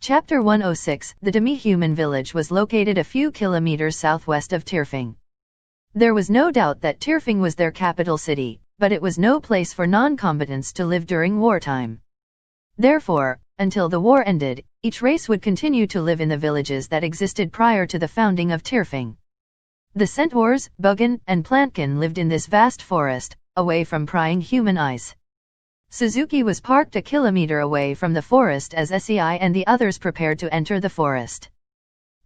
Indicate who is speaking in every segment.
Speaker 1: Chapter 106. The demi-human village was located a few kilometers southwest of Tirfing. There was no doubt that Tirfing was their capital city, but it was no place for non-combatants to live during wartime. Therefore, until the war ended, each race would continue to live in the villages that existed prior to the founding of Tirfing. The centaurs, Bugin, and Plantkin lived in this vast forest, away from prying human eyes. Suzuki was parked a kilometer away from the forest as SEI and the others prepared to enter the forest.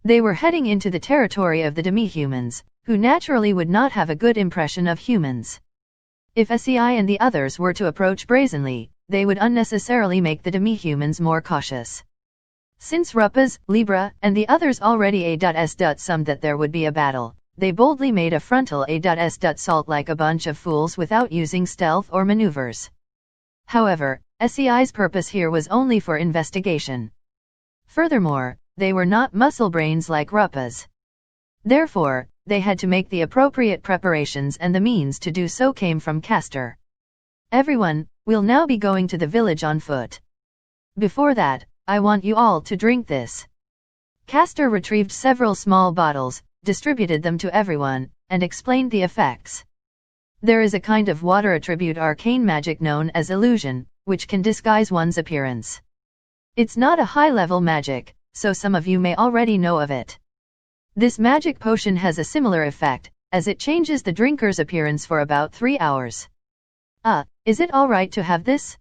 Speaker 1: They were heading into the territory of the demi-humans, who naturally would not have a good impression of humans. If SEI and the others were to approach brazenly, they would unnecessarily make the demi-humans more cautious. Since Ruppaz, Libra, and the others already assumed that there would be a battle, they boldly made a frontal assault like a bunch of fools without using stealth or maneuvers. However, SEI's purpose here was only for investigation. Furthermore, they were not muscle brains like Ruppaz. Therefore, they had to make the appropriate preparations, and the means to do so came from Castor. Everyone, we'll now be going to the village on foot. Before that, I want you all to drink this. Castor retrieved several small bottles, distributed them to everyone, and explained the effects. There is a kind of water attribute arcane magic known as illusion, which can disguise one's appearance. It's not a high-level magic, so some of you may already know of it. This magic potion has a similar effect, as it changes the drinker's appearance for about 3 hours. Is it alright to have this?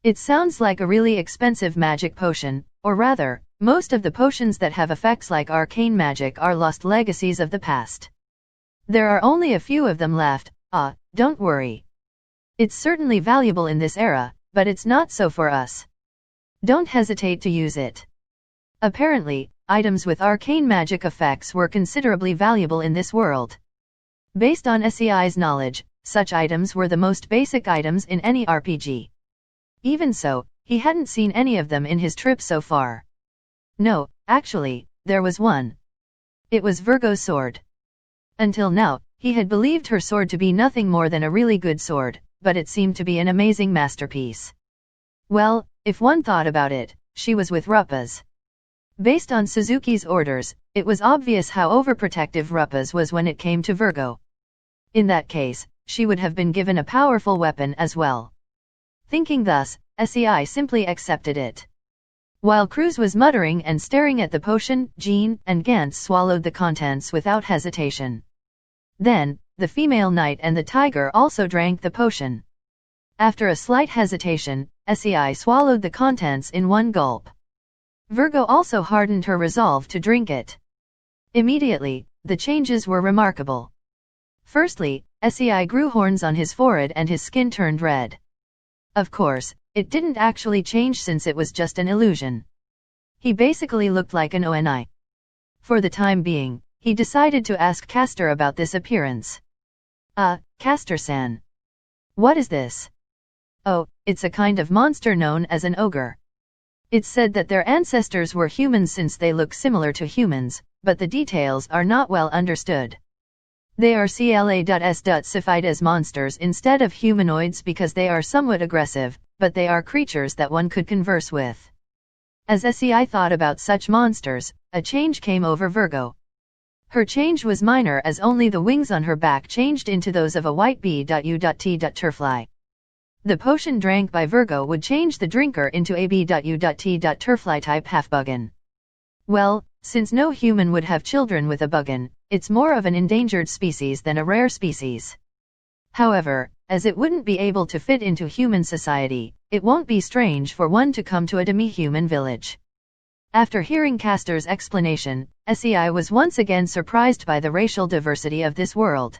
Speaker 1: It sounds like a really expensive magic potion, or rather, most of the potions that have effects like arcane magic are lost legacies of the past. There are only a few of them left. Don't worry. It's certainly valuable in this era, but it's not so for us. Don't hesitate to use it. Apparently, items with arcane magic effects were considerably valuable in this world. Based on SEI's knowledge, such items were the most basic items in any RPG. Even so, he hadn't seen any of them in his trip so far. No, actually, there was one. It was Virgo's sword. Until now, he had believed her sword to be nothing more than a really good sword, but it seemed to be an amazing masterpiece. Well, if one thought about it, she was with Ruppaz. Based on Suzuki's orders, it was obvious how overprotective Ruppaz was when it came to Virgo. In that case, she would have been given a powerful weapon as well. Thinking thus, SEI simply accepted it. While Cruz was muttering and staring at the potion, Jean and Gantz swallowed the contents without hesitation. Then, the female knight and the tiger also drank the potion. After a slight hesitation, SEI swallowed the contents in one gulp. Virgo also hardened her resolve to drink it. Immediately, the changes were remarkable. Firstly, SEI grew horns on his forehead and his skin turned red. Of course, it didn't actually change since it was just an illusion. He basically looked like an Oni. For the time being, he decided to ask Castor about this appearance. Castor-san. What is this? Oh, it's a kind of monster known as an ogre. It's said that their ancestors were humans since they look similar to humans, but the details are not well understood. They are classified as monsters instead of humanoids because they are somewhat aggressive, but they are creatures that one could converse with. As SEI thought about such monsters, a change came over Virgo. Her change was minor as only the wings on her back changed into those of a white bee.u.t.turfly. The potion drank by Virgo would change the drinker into a bee.u.t.turfly type half-bugin. Well, since no human would have children with a bugin, it's more of an endangered species than a rare species. However, as it wouldn't be able to fit into human society, it won't be strange for one to come to a demi-human village. After hearing Castor's explanation, SEI was once again surprised by the racial diversity of this world.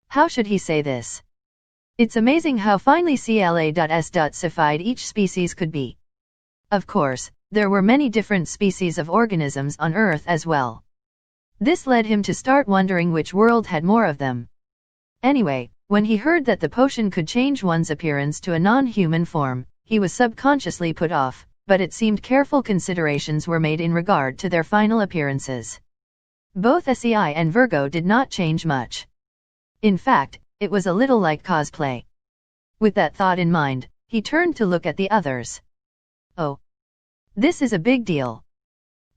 Speaker 1: How should he say this? It's amazing how finely classified each species could be. Of course, there were many different species of organisms on Earth as well. This led him to start wondering which world had more of them. Anyway, when he heard that the potion could change one's appearance to a non-human form, he was subconsciously put off, but it seemed careful considerations were made in regard to their final appearances. Both SEI and Virgo did not change much. In fact, it was a little like cosplay. With that thought in mind, he turned to look at the others. Oh. This is a big deal.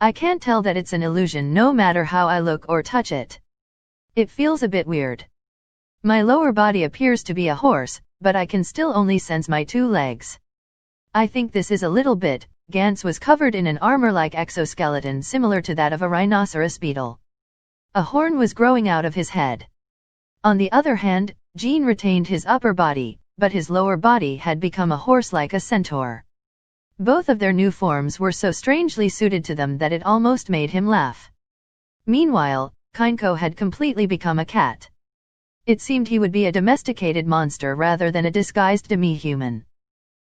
Speaker 1: I can't tell that it's an illusion no matter how I look or touch it. It feels a bit weird. My lower body appears to be a horse, but I can still only sense my 2 legs. I think this is a little bit. Gantz was covered in an armor-like exoskeleton similar to that of a rhinoceros beetle. A horn was growing out of his head. On the other hand, Jean retained his upper body, but his lower body had become a horse like a centaur. Both of their new forms were so strangely suited to them that it almost made him laugh. Meanwhile, Kinko had completely become a cat. It seemed he would be a domesticated monster rather than a disguised demi-human.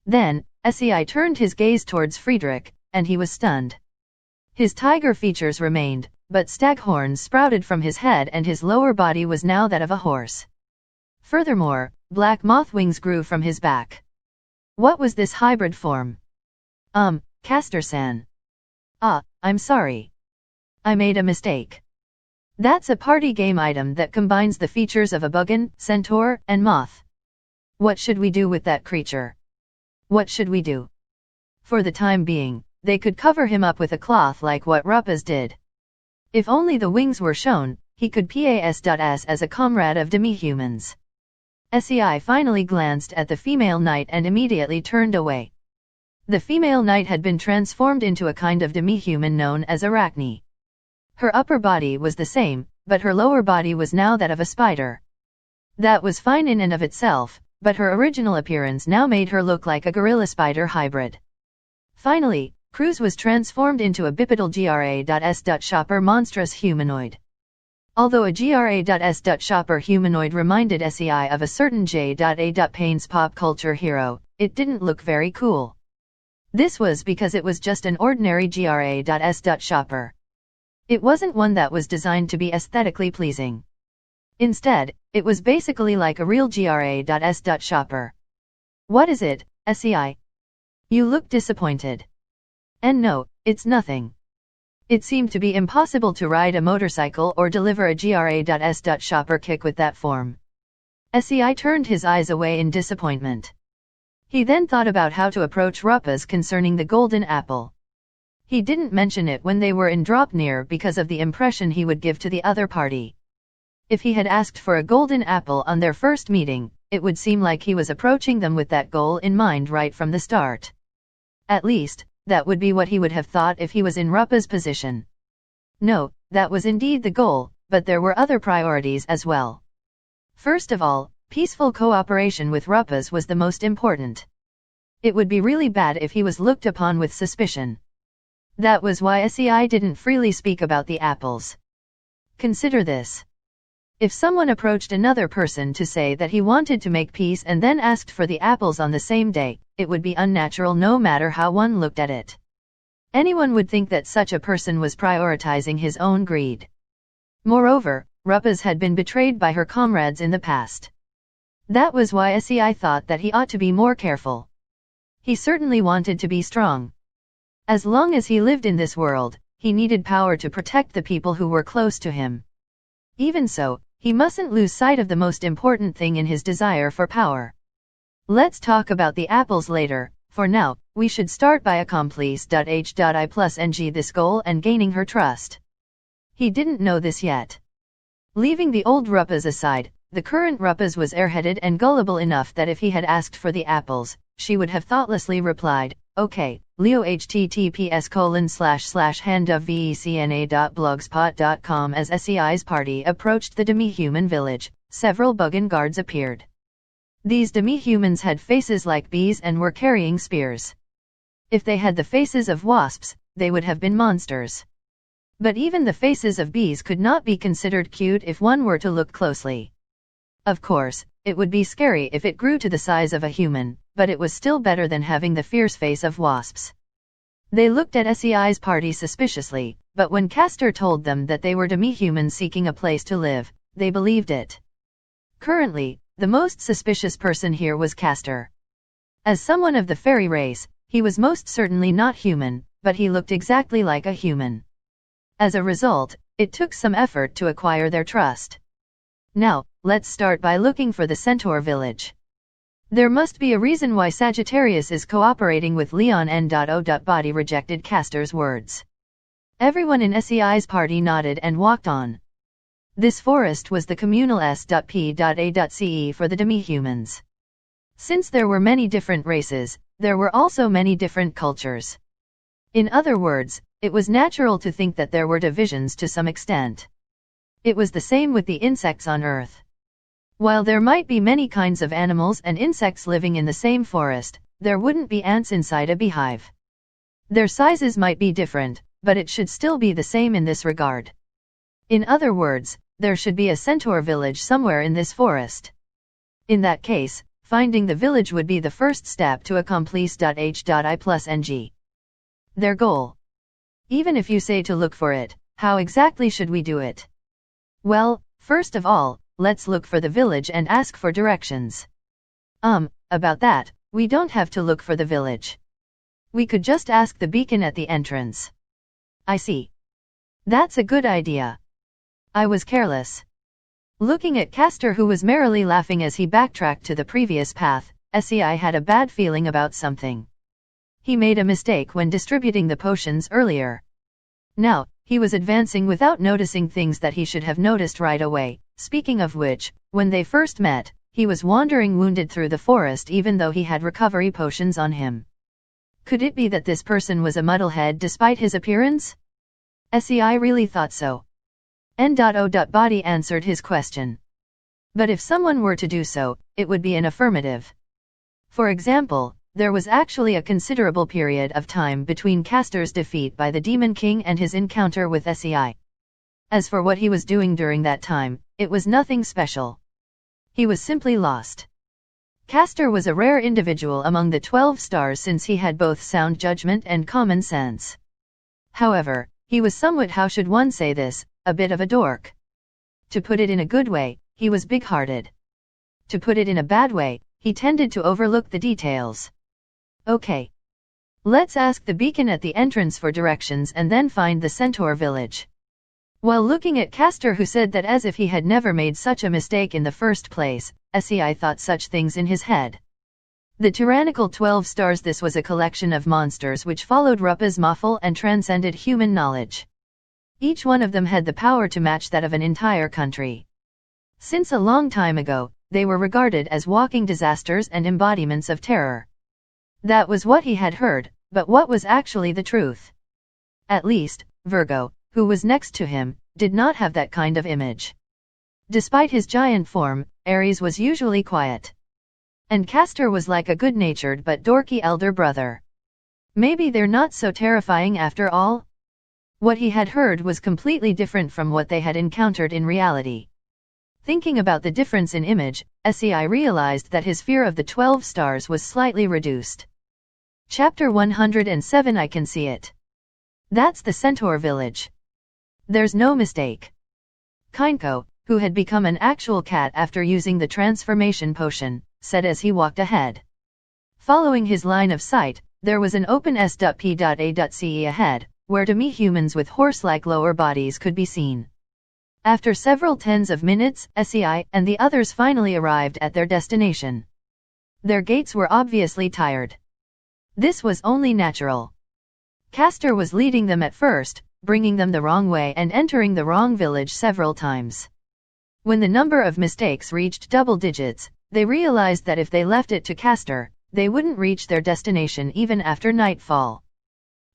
Speaker 1: Then, SEI turned his gaze towards Friedrich, and he was stunned. His tiger features remained, but stag horns sprouted from his head and his lower body was now that of a horse. Furthermore, black moth wings grew from his back. What was this hybrid form? Castor-san. I'm sorry. I made a mistake. That's a party game item that combines the features of a buggen, centaur, and moth. What should we do with that creature? What should we do? For the time being, they could cover him up with a cloth like what Ruppes did. If only the wings were shown, he could pass as a comrade of demi-humans. SEI finally glanced at the female knight and immediately turned away. The female knight had been transformed into a kind of demi-human known as Arachne. Her upper body was the same, but her lower body was now that of a spider. That was fine in and of itself, but her original appearance now made her look like a gorilla-spider hybrid. Finally, Cruz was transformed into a bipedal GRA.S. shopper monstrous humanoid. Although a GRA.S. shopper humanoid reminded SEI of a certain J.A. Payne's pop culture hero, it didn't look very cool. This was because it was just an ordinary GRA.S. shopper. It wasn't one that was designed to be aesthetically pleasing. Instead, it was basically like a real GRA.S. shopper. What is it, SEI? You look disappointed. And no, it's nothing. It seemed to be impossible to ride a motorcycle or deliver a GRA.S. shopper kick with that form. SEI turned his eyes away in disappointment. He then thought about how to approach Ruppes concerning the golden apple. He didn't mention it when they were in Dropnir because of the impression he would give to the other party. If he had asked for a golden apple on their first meeting, it would seem like he was approaching them with that goal in mind right from the start. At least, that would be what he would have thought if he was in Ruppes' position. No, that was indeed the goal, but there were other priorities as well. First of all, peaceful cooperation with Ruppes was the most important. It would be really bad if he was looked upon with suspicion. That was why SEI didn't freely speak about the apples. Consider this. If someone approached another person to say that he wanted to make peace and then asked for the apples on the same day, it would be unnatural no matter how one looked at it. Anyone would think that such a person was prioritizing his own greed. Moreover, Ruppes had been betrayed by her comrades in the past. That was why SEI thought that he ought to be more careful. He certainly wanted to be strong. As long as he lived in this world, he needed power to protect the people who were close to him. Even so, he mustn't lose sight of the most important thing in his desire for power. Let's talk about the apples later. For now, we should start by accomplice.h.I plus ng this goal and gaining her trust. He didn't know this yet. Leaving the old Ruppes aside, the current Ruppes was airheaded and gullible enough that if he had asked for the apples, she would have thoughtlessly replied, okay, Leo https://handofvecna.blogspot.com. As SEI's party approached the demi-human village, several Buggen guards appeared. These demi-humans had faces like bees and were carrying spears. If they had the faces of wasps, they would have been monsters. But even the faces of bees could not be considered cute if one were to look closely. Of course, it would be scary if it grew to the size of a human, but it was still better than having the fierce face of wasps. They looked at SEI's party suspiciously, but when Castor told them that they were demi-humans seeking a place to live, they believed it. Currently, the most suspicious person here was Castor. As someone of the fairy race, he was most certainly not human, but he looked exactly like a human. As a result, it took some effort to acquire their trust. Now, let's start by looking for the centaur village. There must be a reason why Sagittarius is cooperating with Leon. N.O. Body rejected Castor's words. Everyone in SEI's party nodded and walked on. This forest was the communal S.P.A.CE for the demi-humans. Since there were many different races, there were also many different cultures. In other words, it was natural to think that there were divisions to some extent. It was the same with the insects on Earth. While there might be many kinds of animals and insects living in the same forest, there wouldn't be ants inside a beehive. Their sizes might be different, but it should still be the same in this regard. In other words, there should be a centaur village somewhere in this forest. In that case, finding the village would be the first step to accomplish H.I+NG. Their goal. Even if you say to look for it, how exactly should we do it? Well, first of all, let's look for the village and ask for directions. About that, we don't have to look for the village. We could just ask the beacon at the entrance. I see. That's a good idea. I was careless. Looking at Castor, who was merrily laughing as he backtracked to the previous path, SEI had a bad feeling about something. He made a mistake when distributing the potions earlier. Now, he was advancing without noticing things that he should have noticed right away. Speaking of which, when they first met, he was wandering wounded through the forest even though he had recovery potions on him. Could it be that this person was a muddlehead despite his appearance? SEI really thought so. N.O. Body answered his question. But if someone were to do so, it would be an affirmative. For example, there was actually a considerable period of time between Castor's defeat by the Demon King and his encounter with SEI. As for what he was doing during that time, it was nothing special. He was simply lost. Castor was a rare individual among the 12 stars since he had both sound judgment and common sense. However, he was somewhat, how should one say this, a bit of a dork. To put it in a good way, he was big-hearted. To put it in a bad way, he tended to overlook the details. Okay. Let's ask the beacon at the entrance for directions and then find the centaur village. While looking at Castor, who said that as if he had never made such a mistake in the first place, SEI thought such things in his head. The tyrannical 12 stars. This was a collection of monsters which followed Rupa's Moffel and transcended human knowledge. Each one of them had the power to match that of an entire country. Since a long time ago, they were regarded as walking disasters and embodiments of terror. That was what he had heard, but what was actually the truth? At least, Virgo, who was next to him, did not have that kind of image. Despite his giant form, Ares was usually quiet. And Castor was like a good-natured but dorky elder brother. Maybe they're not so terrifying after all? What he had heard was completely different from what they had encountered in reality. Thinking about the difference in image, SEI realized that his fear of the 12 stars was slightly reduced. Chapter 107. I can see it. That's the centaur village. There's no mistake. Kainko, who had become an actual cat after using the transformation potion, said as he walked ahead. Following his line of sight, there was an open S.P.A.CE ahead, where demi-humans with horse-like lower bodies could be seen. After several tens of minutes, SEI and the others finally arrived at their destination. Their gaits were obviously tired. This was only natural. Castor was leading them at first, bringing them the wrong way and entering the wrong village several times. When the number of mistakes reached double digits, they realized that if they left it to Castor, they wouldn't reach their destination even after nightfall.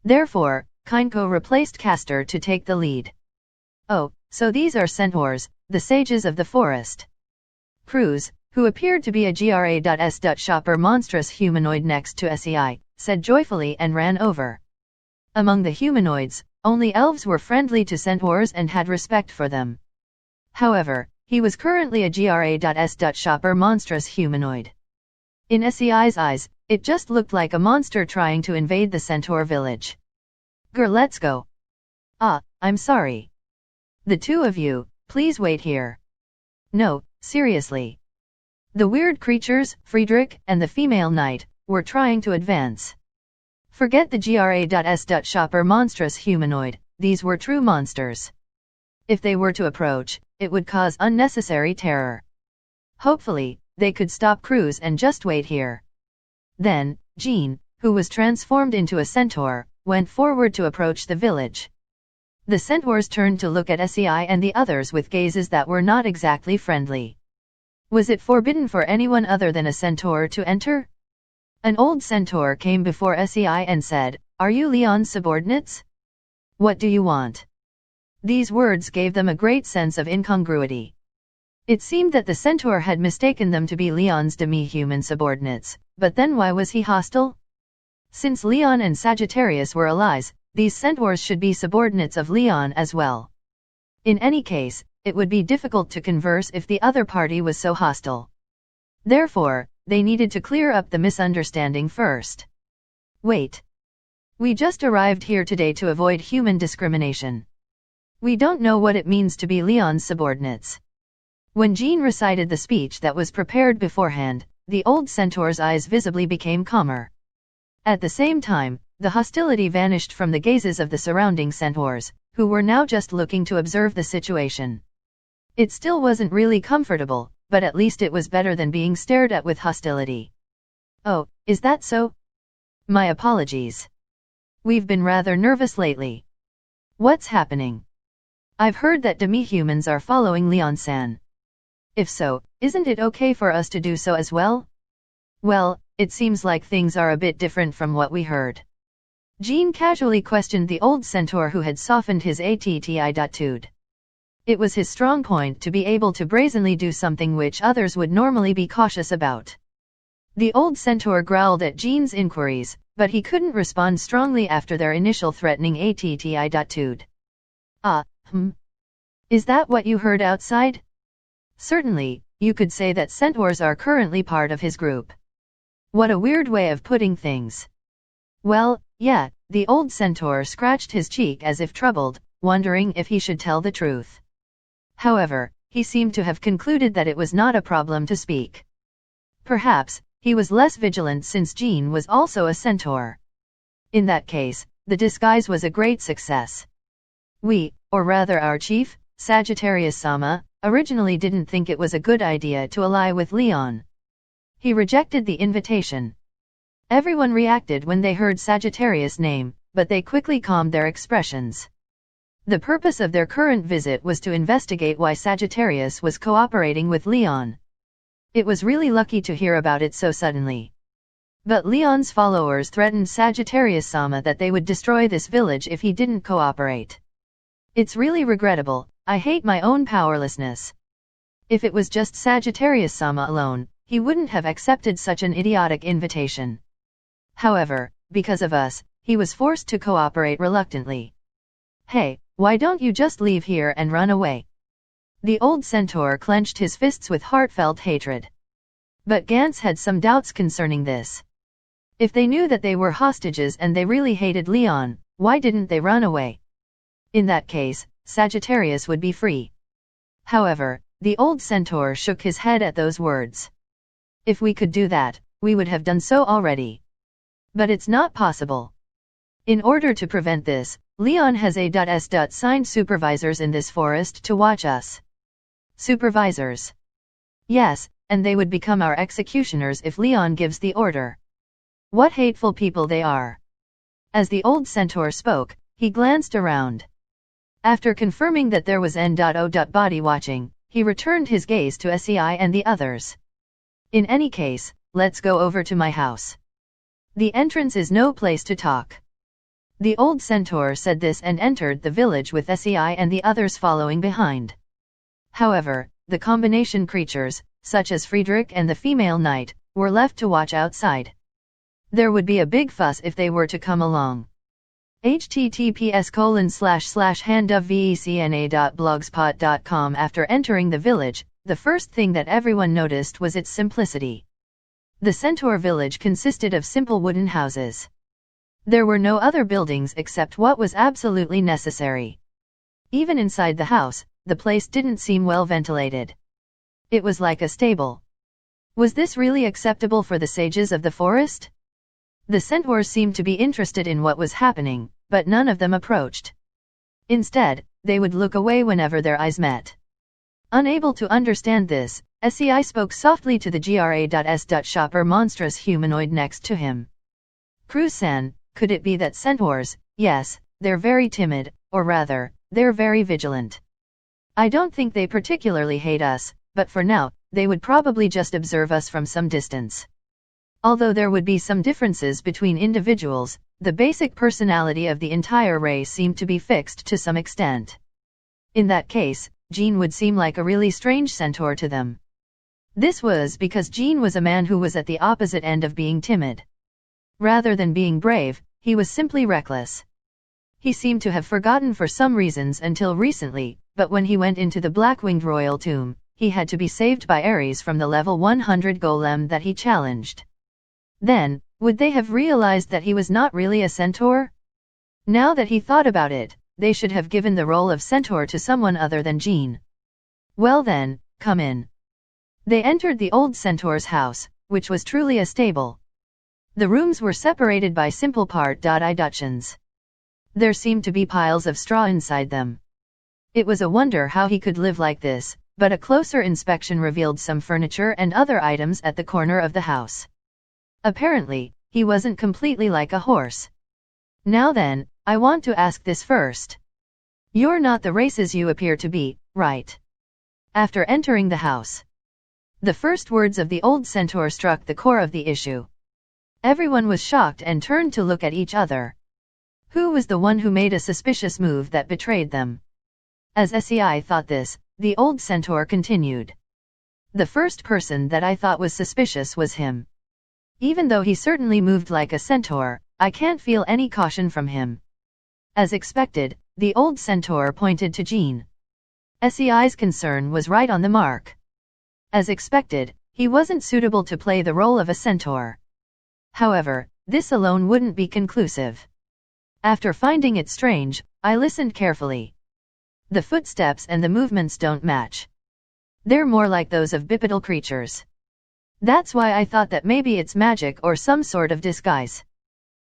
Speaker 1: Therefore, Kainko replaced Castor to take the lead. Oh, so these are centaurs, the sages of the forest. Cruz, who appeared to be a GRA.S. shopper monstrous humanoid next to SEI, said joyfully and ran over. Among the humanoids, only elves were friendly to centaurs and had respect for them. However, he was currently a GRA.S. shopper monstrous humanoid. In SEI's eyes, it just looked like a monster trying to invade the centaur village. Grr, let's go. Ah, I'm sorry. The two of you, please wait here. No, seriously. The weird creatures, Friedrich and the female knight, were trying to advance. Forget the GRA.S. shopper monstrous humanoid, these were true monsters. If they were to approach, it would cause unnecessary terror. Hopefully, they could stop Cruz and just wait here. Then, Jean, who was transformed into a centaur, went forward to approach the village. The centaurs turned to look at SEI and the others with gazes that were not exactly friendly. Was it forbidden for anyone other than a centaur to enter? An old centaur came before SEI and said, "Are you Leon's subordinates? What do you want?" These words gave them a great sense of incongruity. It seemed that the centaur had mistaken them to be Leon's demi-human subordinates, but then why was he hostile? Since Leon and Sagittarius were allies, these centaurs should be subordinates of Leon as well. In any case, it would be difficult to converse if the other party was so hostile. Therefore, they needed to clear up the misunderstanding first. Wait. We just arrived here today to avoid human discrimination. We don't know what it means to be Leon's subordinates. When Jean recited the speech that was prepared beforehand, the old centaur's eyes visibly became calmer. At the same time, the hostility vanished from the gazes of the surrounding centaurs, who were now just looking to observe the situation. It still wasn't really comfortable, but at least it was better than being stared at with hostility. "Oh, is that so? My apologies. We've been rather nervous lately. What's happening? I've heard that demi-humans are following Leon-san. If so, isn't it okay for us to do so as well?" "Well, it seems like things are a bit different from what we heard." Jean casually questioned the old centaur who had softened his attitude. It was his strong point to be able to brazenly do something which others would normally be cautious about. The old centaur growled at Jean's inquiries, but he couldn't respond strongly after their initial threatening attitude. Is that what you heard outside? Certainly, you could say that centaurs are currently part of his group. What a weird way of putting things. Well, yeah, the old centaur scratched his cheek as if troubled, wondering if he should tell the truth. However, he seemed to have concluded that it was not a problem to speak. Perhaps, he was less vigilant since Jean was also a centaur. In that case, the disguise was a great success. We, or rather our chief, Sagittarius-sama, originally didn't think it was a good idea to ally with Leon. He rejected the invitation. Everyone reacted when they heard Sagittarius' name, but they quickly calmed their expressions. The purpose of their current visit was to investigate why Sagittarius was cooperating with Leon. It was really lucky to hear about it so suddenly. But Leon's followers threatened Sagittarius-sama that they would destroy this village if he didn't cooperate. It's really regrettable. I hate my own powerlessness. If it was just Sagittarius-sama alone, he wouldn't have accepted such an idiotic invitation. However, because of us, he was forced to cooperate reluctantly. Hey, why don't you just leave here and run away? The old centaur clenched his fists with heartfelt hatred. But Gantz had some doubts concerning this. If they knew that they were hostages and they really hated Leon, why didn't they run away? In that case, Sagittarius would be free. However, the old centaur shook his head at those words. If we could do that, we would have done so already. But it's not possible. In order to prevent this, Leon has signed supervisors in this forest to watch us. Supervisors? Yes, and they would become our executioners if Leon gives the order. What hateful people they are. As the old centaur spoke, he glanced around. After confirming that there was body watching, he returned his gaze to SEI and the others. In any case, let's go over to my house. The entrance is no place to talk. The old centaur said this and entered the village with SEI and the others following behind. However, the combination creatures, such as Friedrich and the female knight, were left to watch outside. There would be a big fuss if they were to come along. https://handofvecna.blogspot.com. After entering the village, the first thing that everyone noticed was its simplicity. The centaur village consisted of simple wooden houses. There were no other buildings except what was absolutely necessary. Even inside the house, the place didn't seem well ventilated. It was like a stable. Was this really acceptable for the sages of the forest? The centaurs seemed to be interested in what was happening, but none of them approached. Instead, they would look away whenever their eyes met. Unable to understand this, SEI spoke softly to the GRA.S. shopper monstrous humanoid next to him. Cruz-san, could it be that centaurs, yes, they're very timid, or rather, they're very vigilant. I don't think they particularly hate us, but for now, they would probably just observe us from some distance. Although there would be some differences between individuals, the basic personality of the entire race seemed to be fixed to some extent. In that case, Jean would seem like a really strange centaur to them. This was because Jean was a man who was at the opposite end of being timid. Rather than being brave, he was simply reckless. He seemed to have forgotten for some reasons until recently, but when he went into the Black-Winged Royal Tomb, he had to be saved by Ares from the level 100 golem that he challenged. Then, would they have realized that he was not really a centaur? Now that he thought about it, they should have given the role of centaur to someone other than Jean. Well then, come in. They entered the old centaur's house, which was truly a stable. The rooms were separated by simple partitions. There seemed to be piles of straw inside them. It was a wonder how he could live like this, but a closer inspection revealed some furniture and other items at the corner of the house. Apparently, he wasn't completely like a horse. Now then, I want to ask this first. You're not the races you appear to be, right? After entering the house, the first words of the old centaur struck the core of the issue. Everyone was shocked and turned to look at each other. Who was the one who made a suspicious move that betrayed them? As SEI thought this, the old centaur continued. The first person that I thought was suspicious was him. Even though he certainly moved like a centaur, I can't feel any caution from him. As expected, the old centaur pointed to Jean. SEI's concern was right on the mark. As expected, he wasn't suitable to play the role of a centaur. However, this alone wouldn't be conclusive. After finding it strange, I listened carefully. The footsteps and the movements don't match. They're more like those of bipedal creatures. That's why I thought that maybe it's magic or some sort of disguise.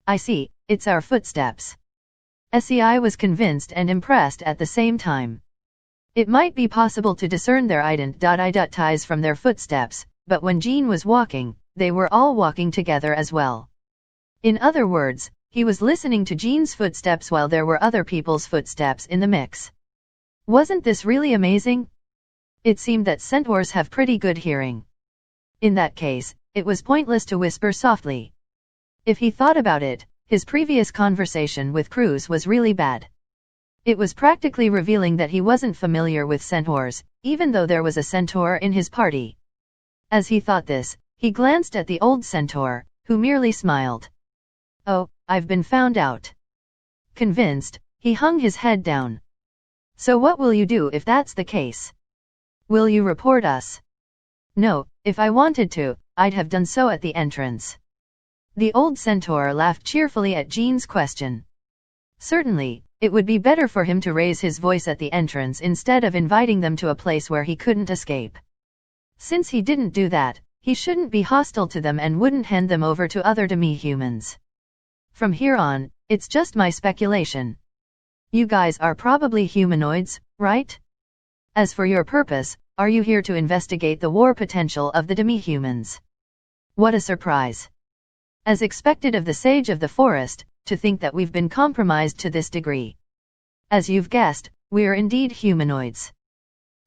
Speaker 1: I see, it's our footsteps. SEI was convinced and impressed at the same time. It might be possible to discern their identities from their footsteps, but when Jean was walking, they were all walking together as well. In other words, he was listening to Jean's footsteps while there were other people's footsteps in the mix. Wasn't this really amazing? It seemed that centaurs have pretty good hearing. In that case, it was pointless to whisper softly. If he thought about it, his previous conversation with Cruz was really bad. It was practically revealing that he wasn't familiar with centaurs, even though there was a centaur in his party. As he thought this, he glanced at the old centaur, who merely smiled. Oh, I've been found out. Convinced, he hung his head down. So what will you do if that's the case? Will you report us? No, if I wanted to, I'd have done so at the entrance. The old centaur laughed cheerfully at Jean's question. Certainly, it would be better for him to raise his voice at the entrance instead of inviting them to a place where he couldn't escape. Since he didn't do that, he shouldn't be hostile to them and wouldn't hand them over to other demi-humans. From here on, it's just my speculation. You guys are probably humanoids, right? As for your purpose, are you here to investigate the war potential of the demi-humans? What a surprise. As expected of the sage of the forest, to think that we've been compromised to this degree. As you've guessed, we're indeed humanoids.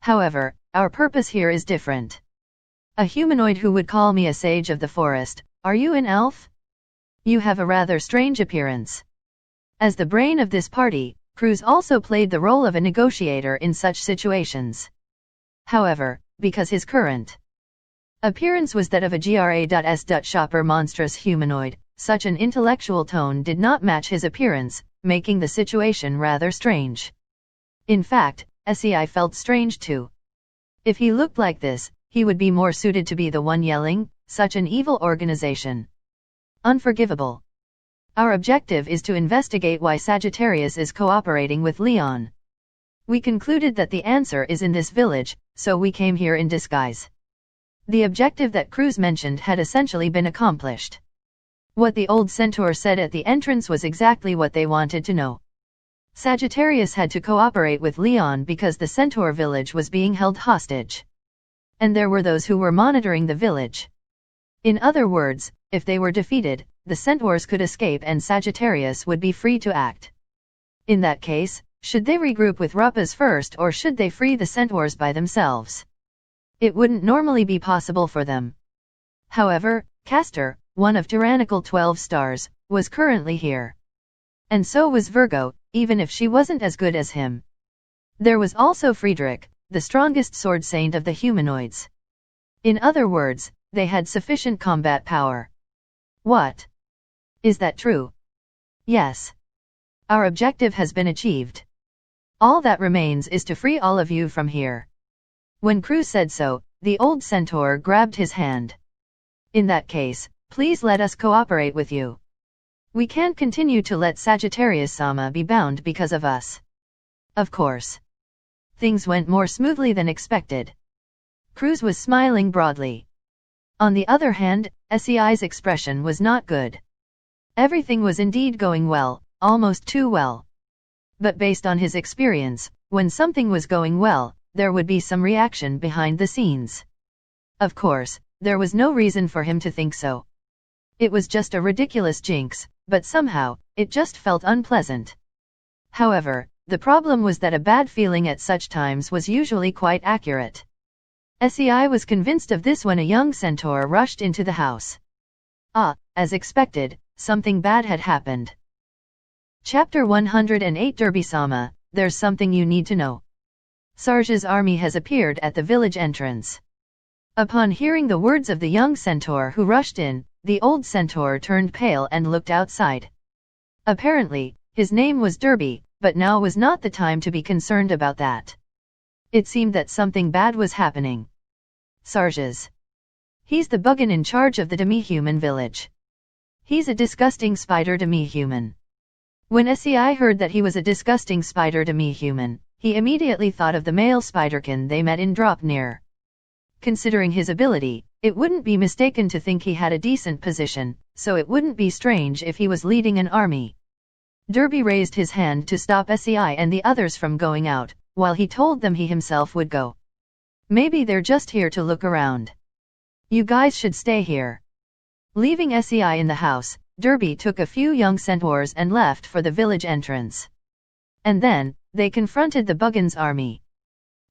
Speaker 1: However, our purpose here is different. A humanoid who would call me a sage of the forest, are you an elf? You have a rather strange appearance. As the brain of this party, Cruz also played the role of a negotiator in such situations. However, because his current appearance was that of a GRA.S. shopper monstrous humanoid, such an intellectual tone did not match his appearance, making the situation rather strange. In fact, SEI felt strange too. If he looked like this, he would be more suited to be the one yelling, such an evil organization. Unforgivable. Our objective is to investigate why Sagittarius is cooperating with Leon. We concluded that the answer is in this village, so we came here in disguise. The objective that Cruz mentioned had essentially been accomplished. What the old centaur said at the entrance was exactly what they wanted to know. Sagittarius had to cooperate with Leon because the centaur village was being held hostage. And there were those who were monitoring the village. In other words, if they were defeated, the centaurs could escape and Sagittarius would be free to act. In that case, should they regroup with Rapas first or should they free the centaurs by themselves? It wouldn't normally be possible for them. However, Castor, one of tyrannical 12 stars, was currently here. And so was Virgo, even if she wasn't as good as him. There was also Friedrich, the strongest sword saint of the humanoids. In other words, they had sufficient combat power. What? Is that true? Yes. Our objective has been achieved. All that remains is to free all of you from here. When Cruz said so, the old centaur grabbed his hand. In that case, please let us cooperate with you. We can't continue to let Sagittarius-sama be bound because of us. Of course. Things went more smoothly than expected. Cruz was smiling broadly. On the other hand, Sei's expression was not good. Everything was indeed going well, almost too well. But based on his experience, when something was going well, there would be some reaction behind the scenes. Of course, there was no reason for him to think so. It was just a ridiculous jinx, but somehow, it just felt unpleasant. However, the problem was that a bad feeling at such times was usually quite accurate. Sei was convinced of this when a young centaur rushed into the house. As expected, something bad had happened. Chapter 108 Derby-sama, there's something you need to know. Sarge's army has appeared at the village entrance. Upon hearing the words of the young centaur who rushed in, the old centaur turned pale and looked outside. Apparently, his name was Derby, but now was not the time to be concerned about that. It seemed that something bad was happening. Sarge's. He's the Buggen in charge of the demi-human village. He's a disgusting spider demi-human. When Sei heard that he was a disgusting spider demi-human, he immediately thought of the male spiderkin they met in Dropnir. Considering his ability, it wouldn't be mistaken to think he had a decent position, so it wouldn't be strange if he was leading an army. Derby raised his hand to stop Sei and the others from going out, while he told them he himself would go. Maybe they're just here to look around. You guys should stay here. Leaving Sei in the house, Derby took a few young centaurs and left for the village entrance. And then, they confronted the Buggen's army.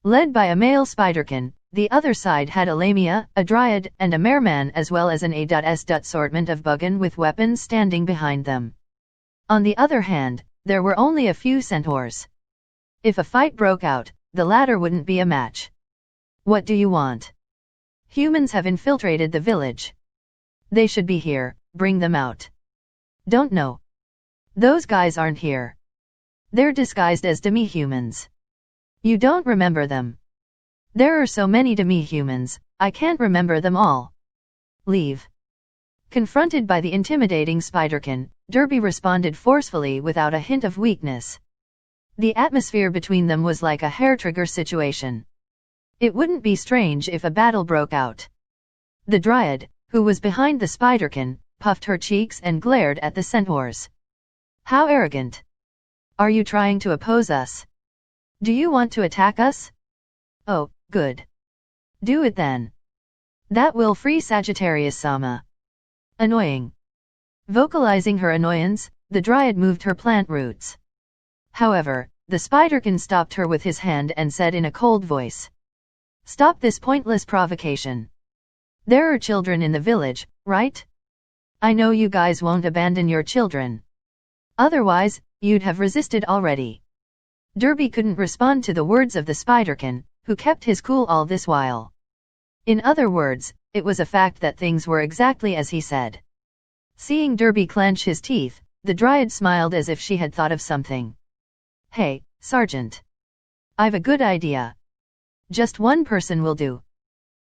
Speaker 1: Led by a male spiderkin, the other side had a Lamia, a Dryad, and a Merman as well as an A.S. assortment of Buggen with weapons standing behind them. On the other hand, there were only a few centaurs. If a fight broke out, the latter wouldn't be a match. What do you want? Humans have infiltrated the village. They should be here, bring them out. Don't know. Those guys aren't here. They're disguised as demi-humans. You don't remember them. There are so many demi-humans, I can't remember them all. Leave. Confronted by the intimidating spiderkin, Derby responded forcefully without a hint of weakness. The atmosphere between them was like a hair-trigger situation. It wouldn't be strange if a battle broke out. The Dryad, who was behind the spiderkin, puffed her cheeks and glared at the centaurs. How arrogant! Are you trying to oppose us? Do you want to attack us? Oh, good. Do it then. That will free Sagittarius-sama. Annoying. Vocalizing her annoyance, the Dryad moved her plant roots. However, the spiderkin stopped her with his hand and said in a cold voice. Stop this pointless provocation. There are children in the village, right? I know you guys won't abandon your children. Otherwise, you'd have resisted already. Derby couldn't respond to the words of the spiderkin, who kept his cool all this while. In other words, it was a fact that things were exactly as he said. Seeing Derby clench his teeth, the Dryad smiled as if she had thought of something. Hey, Sergeant. I've a good idea. Just one person will do.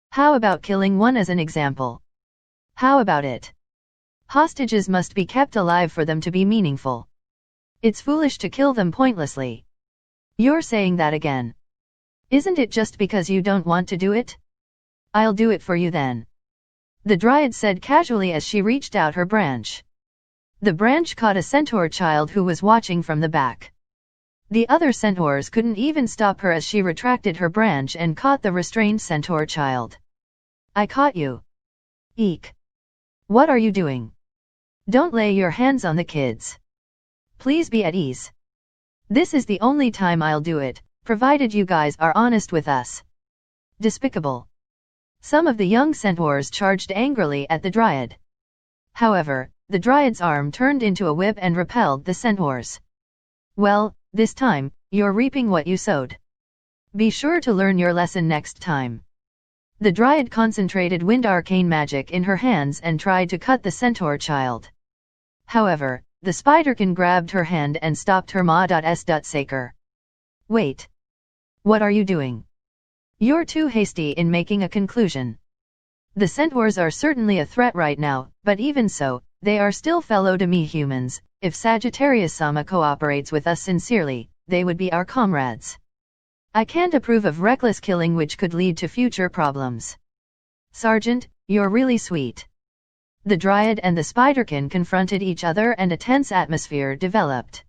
Speaker 1: How about killing one as an example? How about it? Hostages must be kept alive for them to be meaningful. It's foolish to kill them pointlessly. You're saying that again. Isn't it just because you don't want to do it? I'll do it for you then. The Dryad said casually as she reached out her branch. The branch caught a centaur child who was watching from the back. The other centaurs couldn't even stop her as she retracted her branch and caught the restrained centaur child. I caught you. Eek. What are you doing? Don't lay your hands on the kids. Please be at ease. This is the only time I'll do it, provided you guys are honest with us. Despicable. Some of the young centaurs charged angrily at the dryad. However, the dryad's arm turned into a whip and repelled the centaurs. Well, this time, you're reaping what you sowed. Be sure to learn your lesson next time. The dryad concentrated wind arcane magic in her hands and tried to cut the centaur child. However, the spiderkin grabbed her hand and stopped her ma.s.saker. Wait. What are you doing? You're too hasty in making a conclusion. The centaurs are certainly a threat right now, but even so, they are still fellow demi-humans. If Sagittarius-sama cooperates with us sincerely, they would be our comrades. I can't approve of reckless killing which could lead to future problems. Sergeant, you're really sweet. The dryad and the spiderkin confronted each other and a tense atmosphere developed.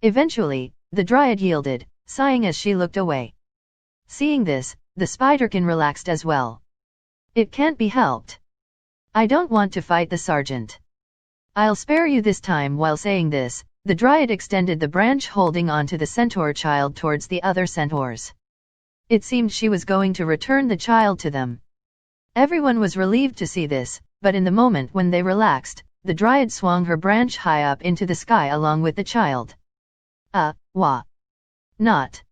Speaker 1: Eventually, the dryad yielded, sighing as she looked away. Seeing this, the spiderkin relaxed as well. It can't be helped. I don't want to fight the sergeant. I'll spare you this time. While saying this, the dryad extended the branch holding onto the centaur child towards the other centaurs. It seemed she was going to return the child to them. Everyone was relieved to see this, but in the moment when they relaxed, the dryad swung her branch high up into the sky along with the child. Not.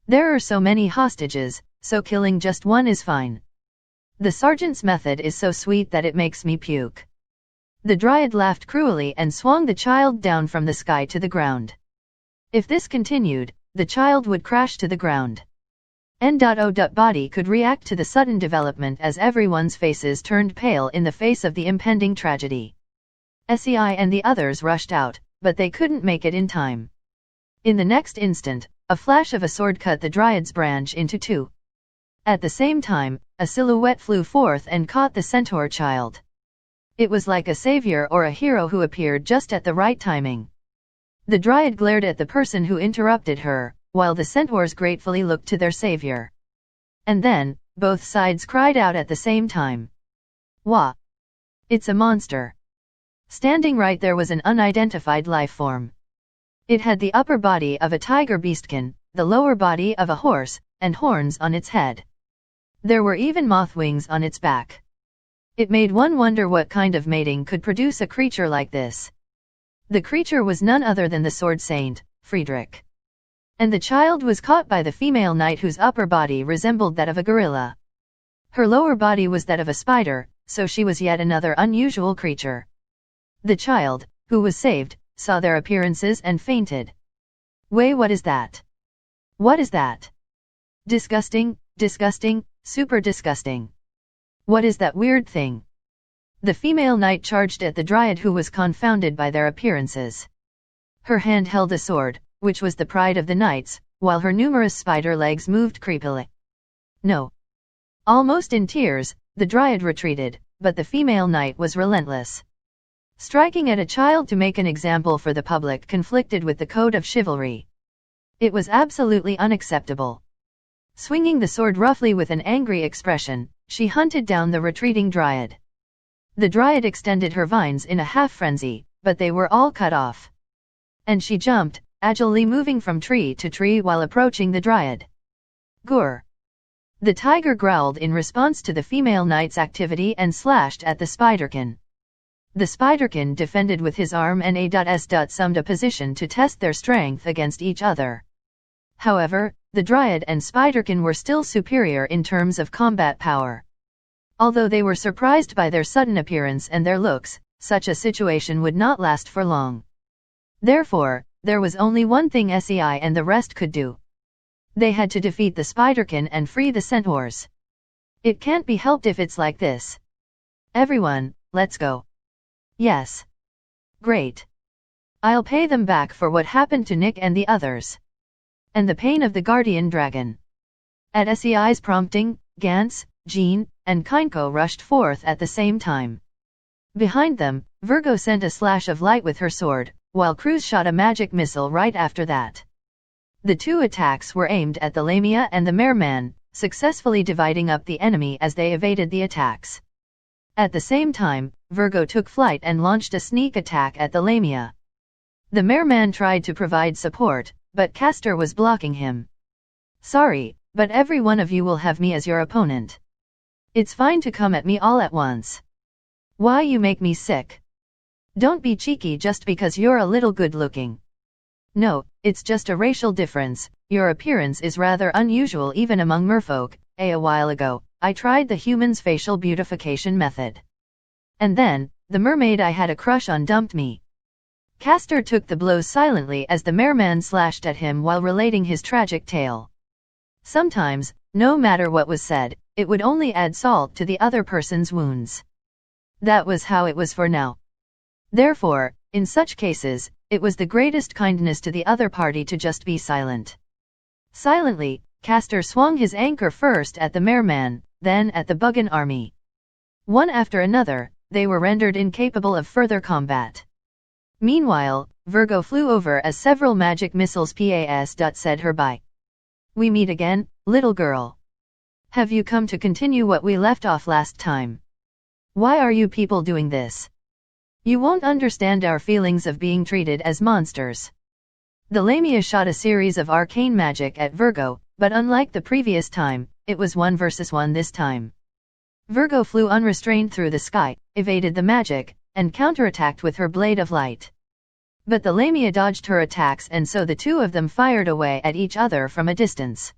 Speaker 1: There are so many hostages, so killing just one is fine. The sergeant's method is so sweet that it makes me puke. The dryad laughed cruelly and swung the child down from the sky to the ground. If this continued, the child would crash to the ground. N.O. Body could react to the sudden development as everyone's faces turned pale in the face of the impending tragedy. SEI and the others rushed out, but they couldn't make it in time. In the next instant, a flash of a sword cut the dryad's branch into two. At the same time, a silhouette flew forth and caught the centaur child. It was like a savior or a hero who appeared just at the right timing. The dryad glared at the person who interrupted her, while the centaurs gratefully looked to their savior. And then, both sides cried out at the same time. Wah! It's a monster. Standing right there was an unidentified life form. It had the upper body of a tiger beastkin, the lower body of a horse, and horns on its head. There were even moth wings on its back. It made one wonder what kind of mating could produce a creature like this. The creature was none other than the sword saint, Friedrich. And the child was caught by the female knight whose upper body resembled that of a gorilla. Her lower body was that of a spider, so she was yet another unusual creature. The child, who was saved, saw their appearances and fainted. Wait, what is that? What is that? Disgusting, disgusting, super disgusting. What is that weird thing? The female knight charged at the dryad who was confounded by their appearances. Her hand held a sword, which was the pride of the knights, while her numerous spider legs moved creepily. No. Almost in tears, the dryad retreated, but the female knight was relentless. Striking at a child to make an example for the public conflicted with the code of chivalry. It was absolutely unacceptable. Swinging the sword roughly with an angry expression, she hunted down the retreating dryad. The dryad extended her vines in a half-frenzy, but they were all cut off. And she jumped, agilely moving from tree to tree while approaching the dryad. Gur! The tiger growled in response to the female knight's activity and slashed at the spiderkin. The spiderkin defended with his arm and assumed a position to test their strength against each other. However, the dryad and spiderkin were still superior in terms of combat power. Although they were surprised by their sudden appearance and their looks, such a situation would not last for long. Therefore, there was only one thing SEI and the rest could do. They had to defeat the spiderkin and free the centaurs. It can't be helped if it's like this. Everyone, let's go. Yes. Great. I'll pay them back for what happened to Nick and the others. And the pain of the guardian dragon. At SEI's prompting, Gantz, Jean, and Kainko rushed forth at the same time. Behind them, Virgo sent a slash of light with her sword, while Cruz shot a magic missile right after that. The two attacks were aimed at the Lamia and the Merman, successfully dividing up the enemy as they evaded the attacks. At the same time, Virgo took flight and launched a sneak attack at the Lamia. The Merman tried to provide support, but Castor was blocking him. "Sorry, but every one of you will have me as your opponent. It's fine to come at me all at once. Why you make me sick? Don't be cheeky just because you're a little good looking. No, it's just a racial difference. Your appearance is rather unusual even among merfolk. A while ago, I tried the human's facial beautification method. And then, the mermaid I had a crush on dumped me." Castor took the blows silently as the Merman slashed at him while relating his tragic tale. Sometimes, no matter what was said, it would only add salt to the other person's wounds. That was how it was for now. Therefore, in such cases, it was the greatest kindness to the other party to just be silent. Silently, Castor swung his anchor first at the Merman, then at the Buggen army. One after another, they were rendered incapable of further combat. Meanwhile, Virgo flew over as several magic missiles said her bye. "We meet again, little girl. Have you come to continue what we left off last time? Why are you people doing this? You won't understand our feelings of being treated as monsters." The Lamia shot a series of arcane magic at Virgo, but unlike the previous time, it was 1 versus 1 this time. Virgo flew unrestrained through the sky, evaded the magic, and counterattacked with her blade of light. But the Lamia dodged her attacks and so the two of them fired away at each other from a distance.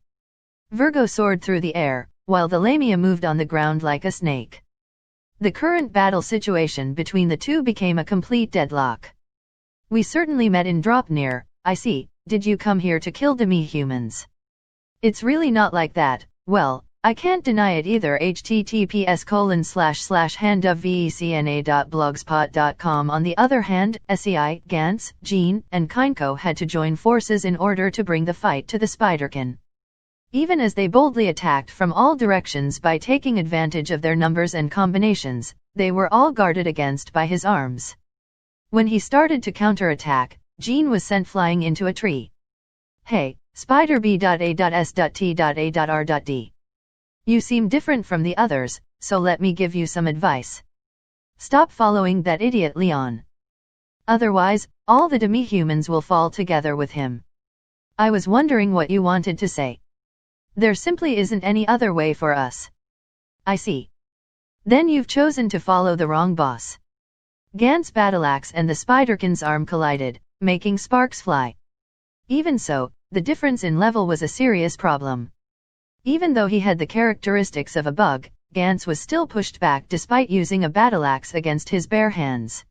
Speaker 1: Virgo soared through the air, while the Lamia moved on the ground like a snake. The current battle situation between the two became a complete deadlock. "We certainly met in Dropnir, I see. Did you come here to kill demi-humans?" "It's really not like that. Well, I can't deny it either. https://handofvecna.blogspot.com. On the other hand, SEI, Gantz, Jean, and Kainko had to join forces in order to bring the fight to the Spiderkin. Even as they boldly attacked from all directions by taking advantage of their numbers and combinations, they were all guarded against by his arms. When he started to counterattack, Jean was sent flying into a tree. "Hey, Spider B.A.S.T.A.R.D. You seem different from the others, so let me give you some advice. Stop following that idiot Leon. Otherwise, all the demi-humans will fall together with him." "I was wondering what you wanted to say. There simply isn't any other way for us." "I see. Then you've chosen to follow the wrong boss." Gant's battleaxe and the Spiderkin's arm collided, making sparks fly. Even so, the difference in level was a serious problem. Even though he had the characteristics of a bug, Gantz was still pushed back despite using a battleaxe against his bare hands.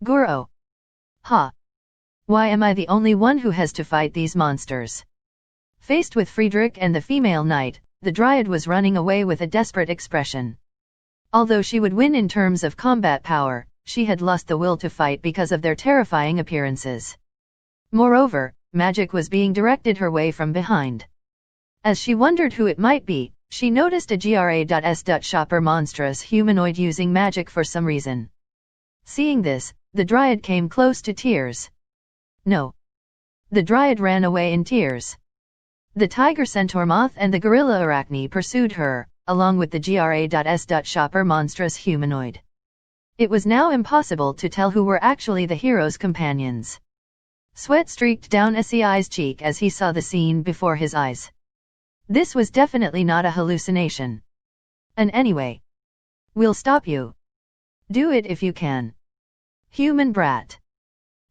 Speaker 1: "Goro. Ha! Why am I the only one who has to fight these monsters?" Faced with Friedrich and the female knight, the Dryad was running away with a desperate expression. Although she would win in terms of combat power, she had lost the will to fight because of their terrifying appearances. Moreover, magic was being directed her way from behind. As she wondered who it might be, she noticed a GRA.S. shopper monstrous humanoid using magic for some reason. Seeing this, the Dryad came close to tears. No. The Dryad ran away in tears. The tiger centaur moth and the gorilla arachne pursued her, along with the GRA.S. shopper monstrous humanoid. It was now impossible to tell who were actually the hero's companions. Sweat streaked down SEI's cheek as he saw the scene before his eyes. This was definitely not a hallucination. "And anyway, we'll stop you. Do it if you can. Human brat."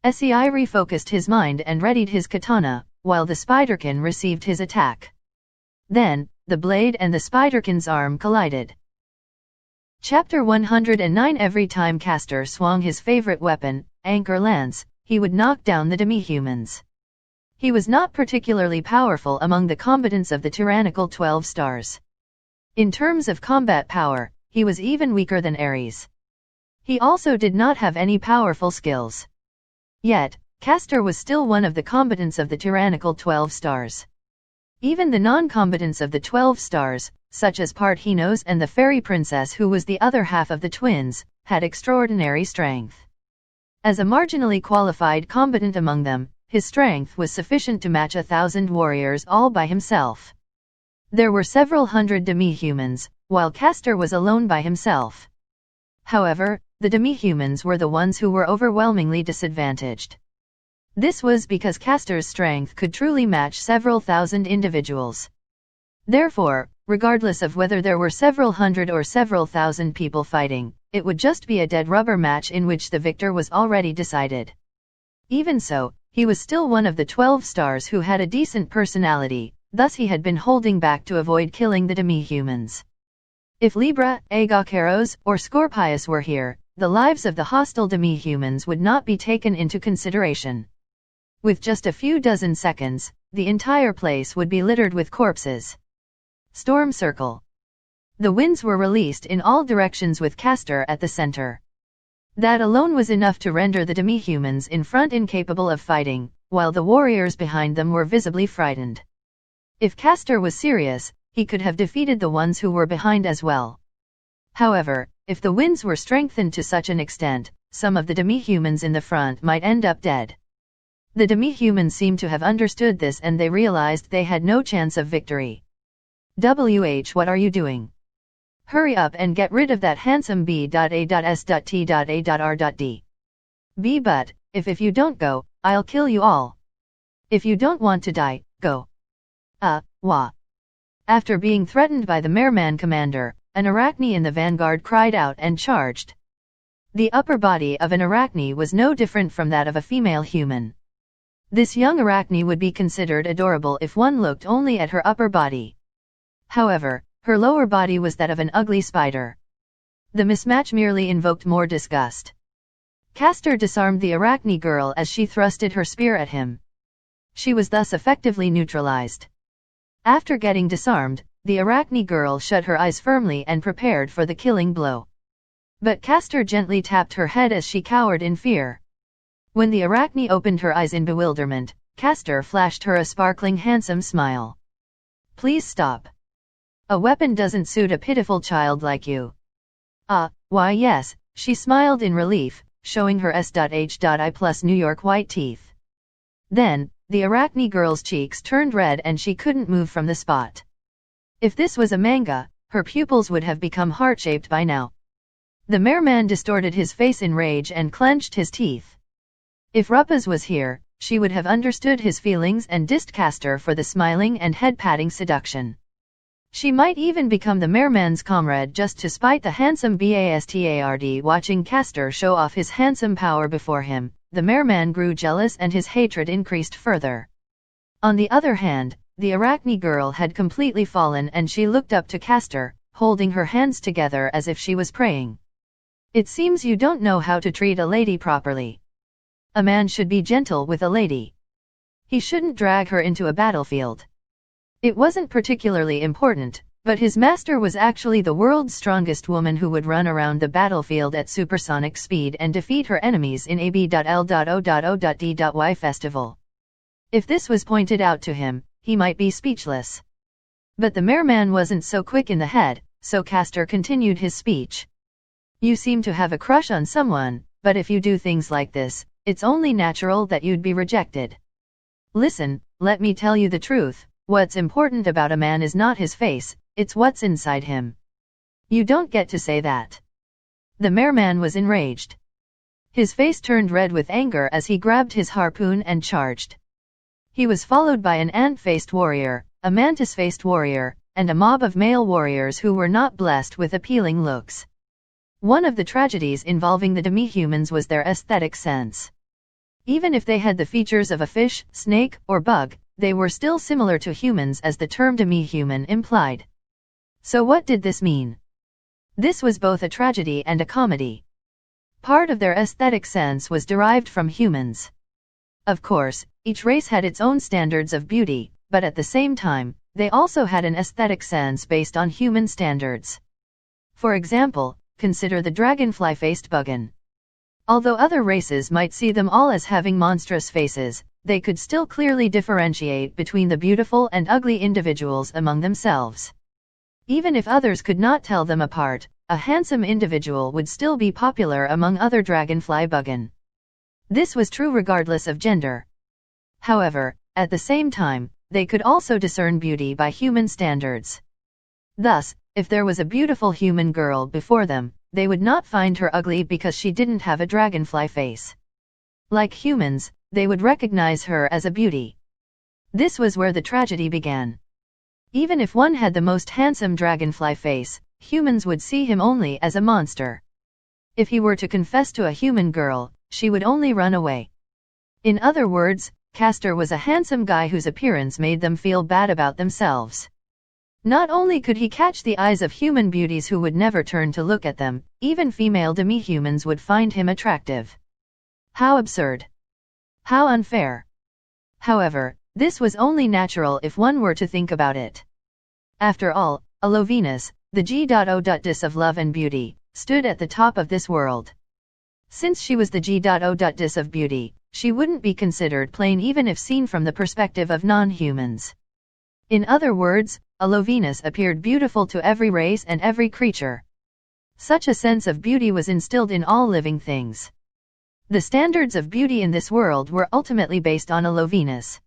Speaker 1: SEI refocused his mind and readied his katana, while the Spiderkin received his attack. Then, the blade and the Spiderkin's arm collided. Chapter 109. Every time Castor swung his favorite weapon, Anchor Lance, he would knock down the demi-humans. He was not particularly powerful among the combatants of the tyrannical 12 stars. In terms of combat power, he was even weaker than Ares. He also did not have any powerful skills. Yet, Castor was still one of the combatants of the tyrannical 12 stars. Even the non-combatants of the 12 stars, such as Parthinos and the fairy princess who was the other half of the twins, had extraordinary strength. As a marginally qualified combatant among them, his strength was sufficient to match 1,000 warriors all by himself. There were several hundred demi-humans, while Castor was alone by himself. However, the demi-humans were the ones who were overwhelmingly disadvantaged. This was because Castor's strength could truly match several thousand individuals. Therefore, regardless of whether there were several hundred or several thousand people fighting, it would just be a dead rubber match in which the victor was already decided. Even so, he was still one of the 12 stars who had a decent personality, thus he had been holding back to avoid killing the demi-humans. If Libra, Agacaros, or Scorpius were here, the lives of the hostile demi-humans would not be taken into consideration. With just a few dozen seconds, the entire place would be littered with corpses. Storm Circle. The winds were released in all directions with Castor at the center. That alone was enough to render the demi-humans in front incapable of fighting, while the warriors behind them were visibly frightened. If Castor was serious, he could have defeated the ones who were behind as well. However, if the winds were strengthened to such an extent, some of the demi-humans in the front might end up dead. The demi-humans seemed to have understood this and they realized they had no chance of victory. What are you doing? Hurry up and get rid of that handsome B.A.S.T.A.R.D. B. But, if you don't go, I'll kill you all. If you don't want to die, go. Wah. After being threatened by the Merman commander, an Arachne in the vanguard cried out and charged. The upper body of an Arachne was no different from that of a female human. This young Arachne would be considered adorable if one looked only at her upper body. However, her lower body was that of an ugly spider. The mismatch merely invoked more disgust. Castor disarmed the Arachne girl as she thrusted her spear at him. She was thus effectively neutralized. After getting disarmed, the Arachne girl shut her eyes firmly and prepared for the killing blow. But Castor gently tapped her head as she cowered in fear. When the Arachne opened her eyes in bewilderment, Castor flashed her a sparkling handsome smile. Please stop. A weapon doesn't suit a pitiful child like you. Why yes, she smiled in relief, showing her S.H.I plus New York white teeth. Then, the Arachne girl's cheeks turned red and she couldn't move from the spot. If this was a manga, her pupils would have become heart-shaped by now. The Merman distorted his face in rage and clenched his teeth. If Rupaz was here, she would have understood his feelings and dissed Castor for the smiling and head-patting seduction. She might even become the Merman's comrade just to spite the handsome Bastard. Watching Castor show off his handsome power before him, the Merman grew jealous and his hatred increased further. On the other hand, the Arachne girl had completely fallen and she looked up to Castor, holding her hands together as if she was praying. It seems you don't know how to treat a lady properly. A man should be gentle with a lady. He shouldn't drag her into a battlefield. It wasn't particularly important, but his master was actually the world's strongest woman who would run around the battlefield at supersonic speed and defeat her enemies in AB.L.O.O.D.Y festival. If this was pointed out to him, he might be speechless. But the Merman wasn't so quick in the head, so Castor continued his speech. You seem to have a crush on someone, but if you do things like this, it's only natural that you'd be rejected. Listen, let me tell you the truth, what's important about a man is not his face, it's what's inside him. You don't get to say that. The Merman was enraged. His face turned red with anger as he grabbed his harpoon and charged. He was followed by an ant-faced warrior, a mantis-faced warrior, and a mob of male warriors who were not blessed with appealing looks. One of the tragedies involving the demi-humans was their aesthetic sense. Even if they had the features of a fish, snake, or bug, they were still similar to humans as the term demi-human implied. So what did this mean? This was both a tragedy and a comedy. Part of their aesthetic sense was derived from humans. Of course, each race had its own standards of beauty, but at the same time, they also had an aesthetic sense based on human standards. For example, consider the dragonfly-faced Buggen. Although other races might see them all as having monstrous faces, they could still clearly differentiate between the beautiful and ugly individuals among themselves. Even if others could not tell them apart, a handsome individual would still be popular among other dragonfly Buggen. This was true regardless of gender. However, at the same time, they could also discern beauty by human standards. Thus, if there was a beautiful human girl before them, they would not find her ugly because she didn't have a dragonfly face. Like humans, they would recognize her as a beauty. This was where the tragedy began. Even if one had the most handsome dragonfly face, humans would see him only as a monster. If he were to confess to a human girl, she would only run away. In other words, Castor was a handsome guy whose appearance made them feel bad about themselves. Not only could he catch the eyes of human beauties who would never turn to look at them, even female demi-humans would find him attractive. How absurd! How unfair! However, this was only natural if one were to think about it. After all, Alovenus, the G.O.Dis of love and beauty, stood at the top of this world. Since she was the G.O.Dis of beauty, she wouldn't be considered plain even if seen from the perspective of non-humans. In other words, Alovenus appeared beautiful to every race and every creature. Such a sense of beauty was instilled in all living things. The standards of beauty in this world were ultimately based on Alovenus.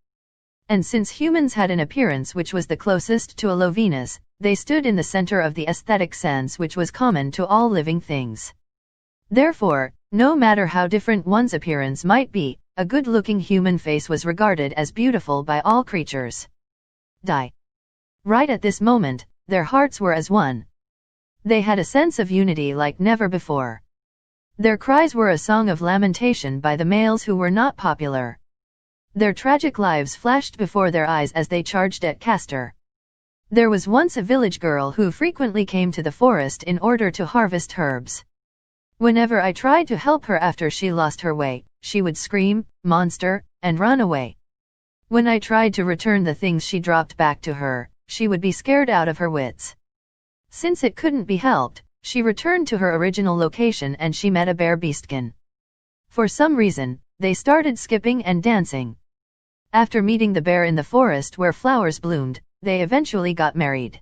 Speaker 1: And since humans had an appearance which was the closest to Alovenus, they stood in the center of the aesthetic sense which was common to all living things. Therefore, no matter how different one's appearance might be, a good-looking human face was regarded as beautiful by all creatures. Right at this moment, their hearts were as one. They had a sense of unity like never before. Their cries were a song of lamentation by the males who were not popular. Their tragic lives flashed before their eyes as they charged at Castor. There was once a village girl who frequently came to the forest in order to harvest herbs. Whenever I tried to help her after she lost her way, she would scream, "Monster," and run away. When I tried to return the things she dropped back to her, she would be scared out of her wits. Since it couldn't be helped, she returned to her original location and she met a bear beastkin. For some reason, they started skipping and dancing. After meeting the bear in the forest where flowers bloomed, they eventually got married.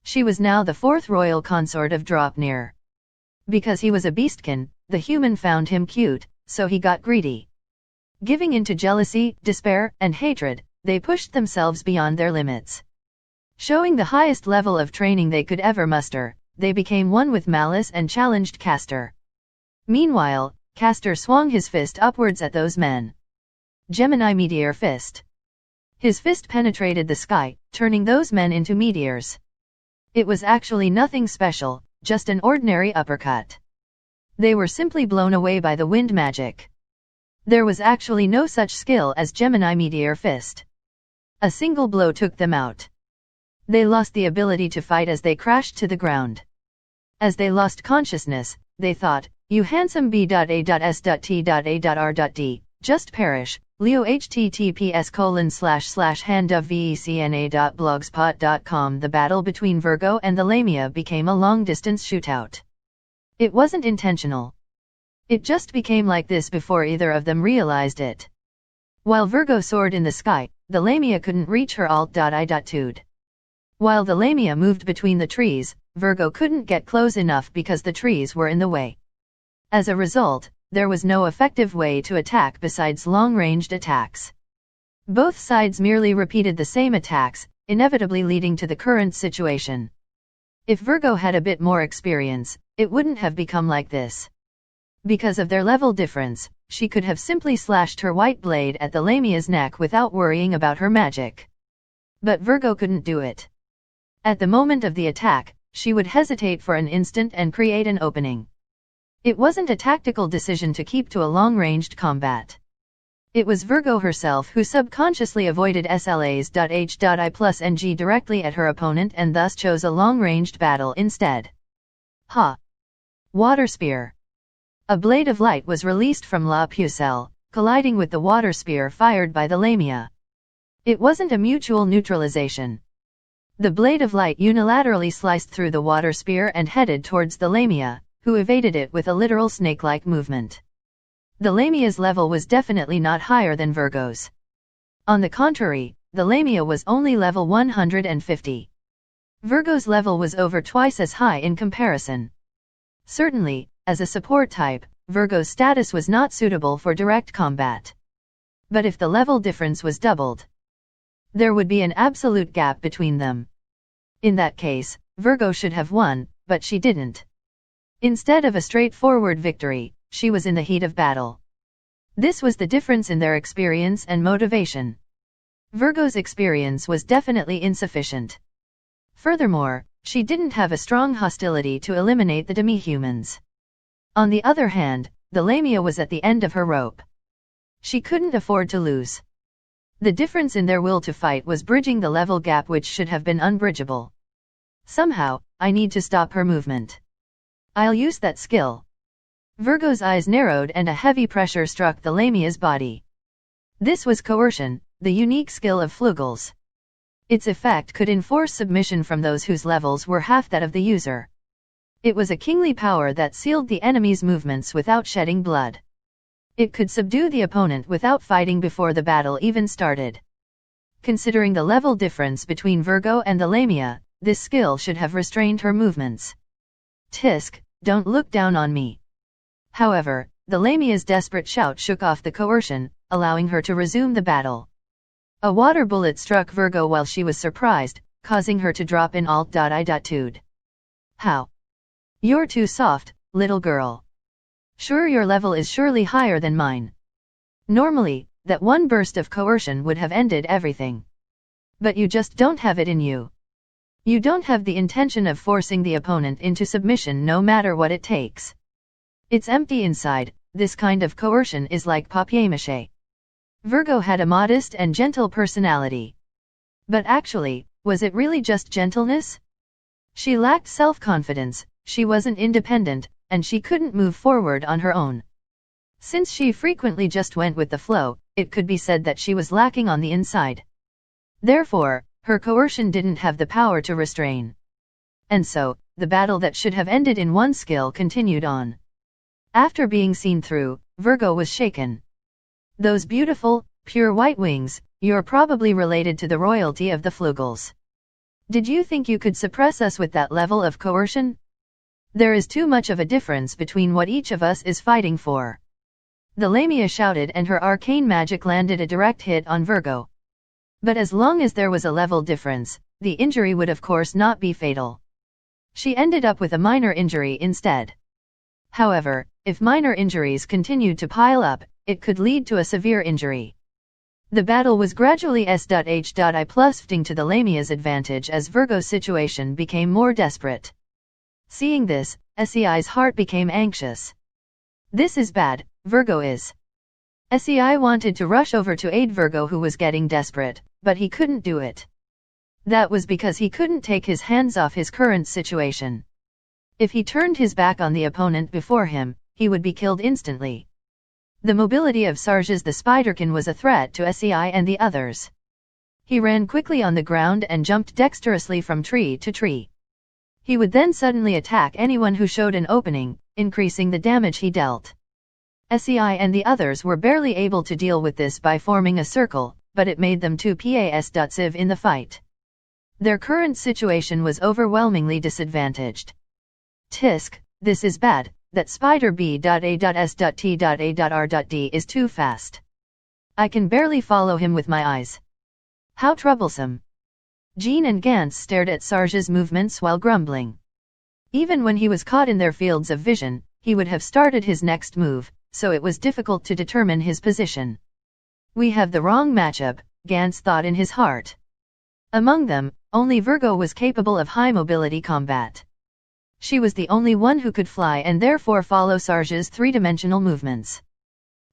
Speaker 1: She was now the fourth royal consort of Draupnir. Because he was a beastkin, the human found him cute, so he got greedy. Giving in to jealousy, despair, and hatred, they pushed themselves beyond their limits. Showing the highest level of training they could ever muster, they became one with malice and challenged Castor. Meanwhile, Castor swung his fist upwards at those men. Gemini Meteor Fist. His fist penetrated the sky, turning those men into meteors. It was actually nothing special, just an ordinary uppercut. They were simply blown away by the wind magic. There was actually no such skill as Gemini Meteor Fist. A single blow took them out. They lost the ability to fight as they crashed to the ground. As they lost consciousness, they thought, "You handsome B.A.S.T.A.R.D. Just perish." Leo https://handofvecna.blogspot.com. The battle between Virgo and the Lamia became a long-distance shootout. It wasn't intentional. It just became like this before either of them realized it. While Virgo soared in the sky, the Lamia couldn't reach her alt.I.tude. While the Lamia moved between the trees, Virgo couldn't get close enough because the trees were in the way. As a result, there was no effective way to attack besides long-ranged attacks. Both sides merely repeated the same attacks, inevitably leading to the current situation. If Virgo had a bit more experience, it wouldn't have become like this. Because of their level difference, she could have simply slashed her white blade at the Lamia's neck without worrying about her magic. But Virgo couldn't do it. At the moment of the attack, she would hesitate for an instant and create an opening. It wasn't a tactical decision to keep to a long-ranged combat. It was Virgo herself who subconsciously avoided SLAs.H.I plus NG directly at her opponent and thus chose a long-ranged battle instead. Water Spear. A blade of light was released from La Pucelle, colliding with the water spear fired by the Lamia. It wasn't a mutual neutralization. The blade of light unilaterally sliced through the water spear and headed towards the Lamia, who evaded it with a literal snake-like movement. The Lamia's level was definitely not higher than Virgo's. On the contrary, the Lamia was only level 150. Virgo's level was over twice as high in comparison. Certainly, as a support type, Virgo's status was not suitable for direct combat. But if the level difference was doubled, there would be an absolute gap between them. In that case, Virgo should have won, but she didn't. Instead of a straightforward victory, she was in the heat of battle. This was the difference in their experience and motivation. Virgo's experience was definitely insufficient. Furthermore, she didn't have a strong hostility to eliminate the demi-humans. On the other hand, the Lamia was at the end of her rope. She couldn't afford to lose. The difference in their will to fight was bridging the level gap which should have been unbridgeable. Somehow, I need to stop her movement. I'll use that skill. Virgo's eyes narrowed and a heavy pressure struck the Lamia's body. This was coercion, the unique skill of Flugels. Its effect could enforce submission from those whose levels were half that of the user. It was a kingly power that sealed the enemy's movements without shedding blood. It could subdue the opponent without fighting before the battle even started. Considering the level difference between Virgo and the Lamia, this skill should have restrained her movements. Tisk, don't look down on me. However, the Lamia's desperate shout shook off the coercion, allowing her to resume the battle. A water bullet struck Virgo while she was surprised, causing her to drop in alt.I.tude. How? You're too soft, little girl. Sure, your level is surely higher than mine. Normally, that one burst of coercion would have ended everything. But you just don't have it in you. You don't have the intention of forcing the opponent into submission no matter what it takes. It's empty inside. This kind of coercion is like papier-mâché. Virgo had a modest and gentle personality. But actually, was it really just gentleness? She lacked self-confidence, she wasn't independent, and she couldn't move forward on her own. Since she frequently just went with the flow, it could be said that she was lacking on the inside. Therefore, her coercion didn't have the power to restrain. And so, the battle that should have ended in one skill continued on. After being seen through, Virgo was shaken. Those beautiful, pure white wings, you're probably related to the royalty of the Flugels. Did you think you could suppress us with that level of coercion? There is too much of a difference between what each of us is fighting for. The Lamia shouted and her arcane magic landed a direct hit on Virgo. But as long as there was a level difference, the injury would of course not be fatal. She ended up with a minor injury instead. However, if minor injuries continued to pile up, it could lead to a severe injury. The battle was gradually S.H.I plus-fting to the Lamia's advantage as Virgo's situation became more desperate. Seeing this, SEI's heart became anxious. This is bad, Virgo is. SEI wanted to rush over to aid Virgo who was getting desperate, but he couldn't do it. That was because he couldn't take his hands off his current situation. If he turned his back on the opponent before him, he would be killed instantly. The mobility of Sarges the Spiderkin was a threat to SEI and the others. He ran quickly on the ground and jumped dexterously from tree to tree. He would then suddenly attack anyone who showed an opening, increasing the damage he dealt. SEI and the others were barely able to deal with this by forming a circle, but it made them too passive in the fight. Their current situation was overwhelmingly disadvantaged. Tisk, this is bad, that spider B.A.S.T.A.R.D is too fast. I can barely follow him with my eyes. How troublesome. Jean and Gantz stared at Sarge's movements while grumbling. Even when he was caught in their fields of vision, he would have started his next move, so it was difficult to determine his position. We have the wrong matchup, Gantz thought in his heart. Among them, only Virgo was capable of high mobility combat. She was the only one who could fly and therefore follow Sarge's three-dimensional movements.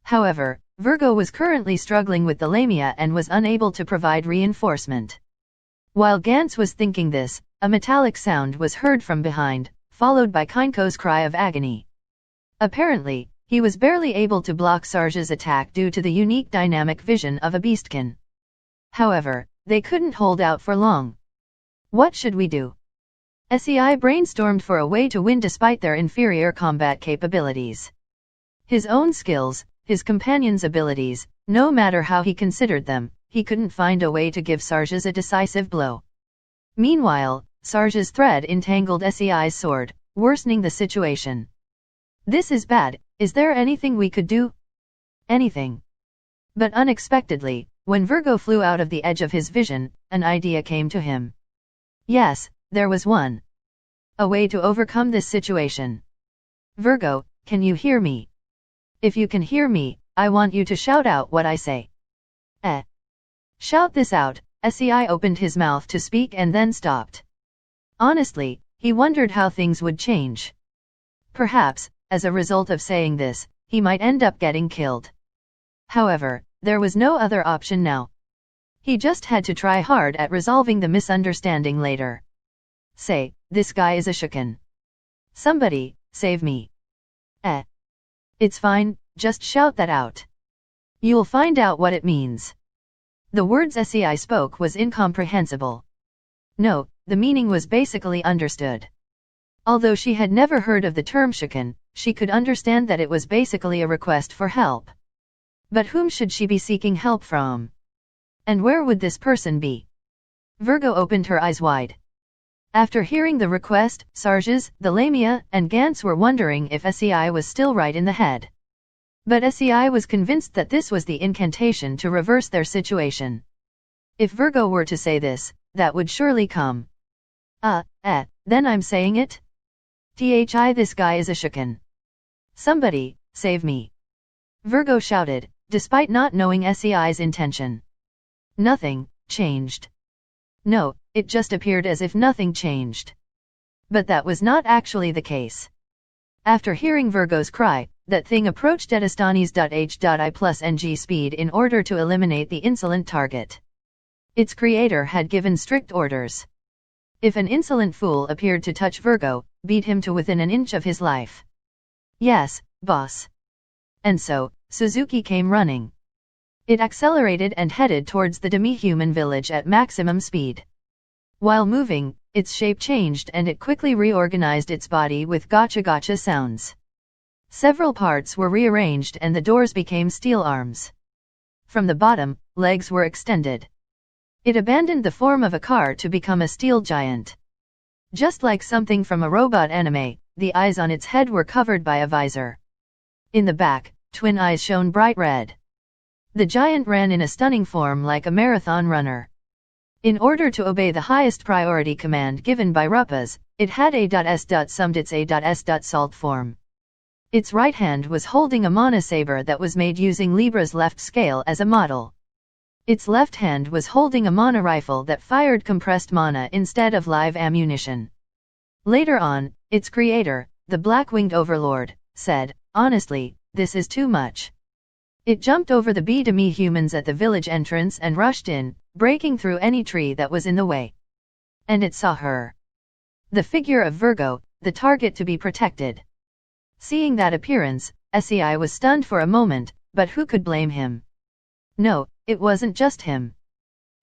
Speaker 1: However, Virgo was currently struggling with the Lamia and was unable to provide reinforcement. While Gantz was thinking this, a metallic sound was heard from behind, followed by Kinko's cry of agony. Apparently, he was barely able to block Sarge's attack due to the unique dynamic vision of a beastkin. However, they couldn't hold out for long. What should we do? SEI brainstormed for a way to win despite their inferior combat capabilities. His own skills, his companions' abilities, no matter how he considered them, he couldn't find a way to give Sarges a decisive blow. Meanwhile, Sarge's thread entangled SEI's sword, worsening the situation. This is bad, is there anything we could do? Anything. But unexpectedly, when Virgo flew out of the edge of his vision, an idea came to him. Yes, there was one. A way to overcome this situation. Virgo, can you hear me? If you can hear me, I want you to shout out what I say. Shout this out. SEI opened his mouth to speak and then stopped. Honestly, he wondered how things would change. Perhaps, as a result of saying this, he might end up getting killed. However, there was no other option now. He just had to try hard at resolving the misunderstanding later. Say, this guy is a Shuken. Somebody, save me. It's fine, just shout that out. You'll find out what it means. The words SEI spoke was incomprehensible. No, the meaning was basically understood. Although she had never heard of the term Shuken, she could understand that it was basically a request for help. But whom should she be seeking help from? And where would this person be? Virgo opened her eyes wide. After hearing the request, Sarges, the Lamia, and Gantz were wondering if SEI was still right in the head. But SEI was convinced that this was the incantation to reverse their situation. If Virgo were to say this, that would surely come. Then I'm saying it? This guy is a Shuken. Somebody, save me. Virgo shouted, despite not knowing SEI's intention. Nothing changed. No, it just appeared as if nothing changed. But that was not actually the case. After hearing Virgo's cry, that thing approached at Astanis.h.I plus ng speed in order to eliminate the insolent target. Its creator had given strict orders. If an insolent fool appeared to touch Virgo, beat him to within an inch of his life. Yes, boss. And so, Suzuki came running. It accelerated and headed towards the demi-human village at maximum speed. While moving, its shape changed and it quickly reorganized its body with gotcha-gotcha sounds. Several parts were rearranged and the doors became steel arms. From the bottom, legs were extended. It abandoned the form of a car to become a steel giant. Just like something from a robot anime, the eyes on its head were covered by a visor. In the back, twin eyes shone bright red. The giant ran in a stunning form like a marathon runner. In order to obey the highest priority command given by Ruppaz, it had summed its salt form. Its right hand was holding a mana saber that was made using Libra's left scale as a model. Its left hand was holding a mana rifle that fired compressed mana instead of live ammunition. Later on, its creator, the Black-Winged Overlord, said, "Honestly, this is too much." It jumped over the demi-humans at the village entrance and rushed in, breaking through any tree that was in the way. And it saw her. The figure of Virgo, the target to be protected. Seeing that appearance, SEI was stunned for a moment, but who could blame him? No, it wasn't just him.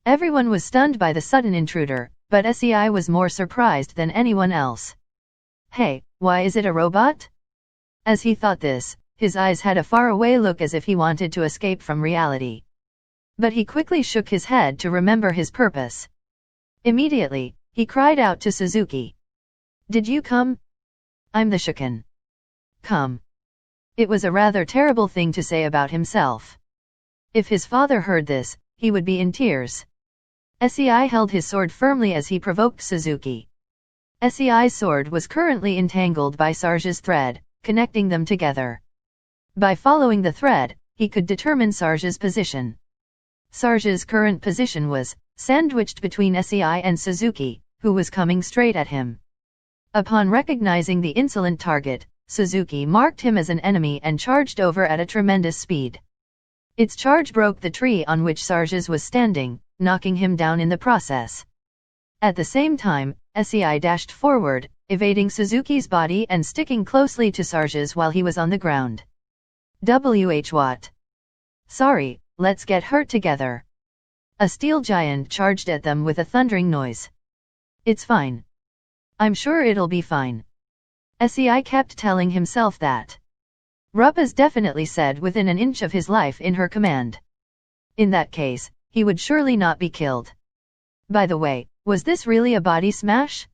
Speaker 1: Everyone was stunned by the sudden intruder, but SEI was more surprised than anyone else. Hey, why is it a robot? As he thought this, his eyes had a faraway look as if he wanted to escape from reality. But he quickly shook his head to remember his purpose. Immediately, he cried out to Suzuki. "Did you come? I'm the Shuken. Come." It was a rather terrible thing to say about himself. If his father heard this, he would be in tears. SEI held his sword firmly as he provoked Suzuki. SEI's sword was currently entangled by Sarge's thread, connecting them together. By following the thread, he could determine Sarge's position. Sarge's current position was sandwiched between SEI and Suzuki, who was coming straight at him. Upon recognizing the insolent target, Suzuki marked him as an enemy and charged over at a tremendous speed. Its charge broke the tree on which Sarge's was standing, knocking him down in the process. At the same time, SEI dashed forward, evading Suzuki's body and sticking closely to Sarge's while he was on the ground. What? Sorry, let's get hurt together. A steel giant charged at them with a thundering noise. It's fine. I'm sure it'll be fine. SEI kept telling himself that. Ruppaz definitely said within an inch of his life in her command. In that case, he would surely not be killed. By the way, was this really a body smash?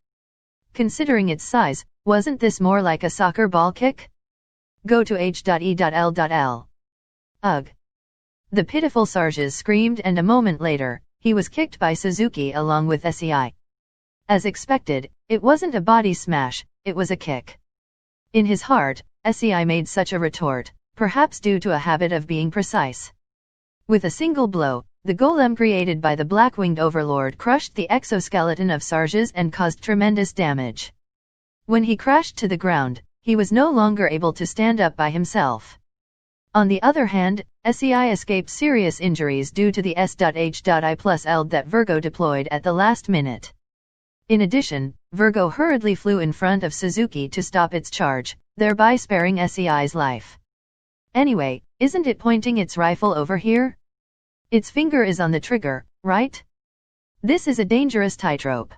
Speaker 1: Considering its size, wasn't this more like a soccer ball kick? Go to h.e.l.l. Ugh. The pitiful Sarges screamed, and a moment later, he was kicked by Suzuki along with SEI. As expected, it wasn't a body smash, it was a kick. In his heart, SEI made such a retort, perhaps due to a habit of being precise. With a single blow, the golem created by the Black-Winged Overlord crushed the exoskeleton of Sarges and caused tremendous damage. When he crashed to the ground, he was no longer able to stand up by himself. On the other hand, SEI escaped serious injuries due to the S.H.I+L that Virgo deployed at the last minute. In addition, Virgo hurriedly flew in front of Suzuki to stop its charge, thereby sparing SEI's life. Anyway, isn't it pointing its rifle over here? Its finger is on the trigger, right? This is a dangerous tightrope.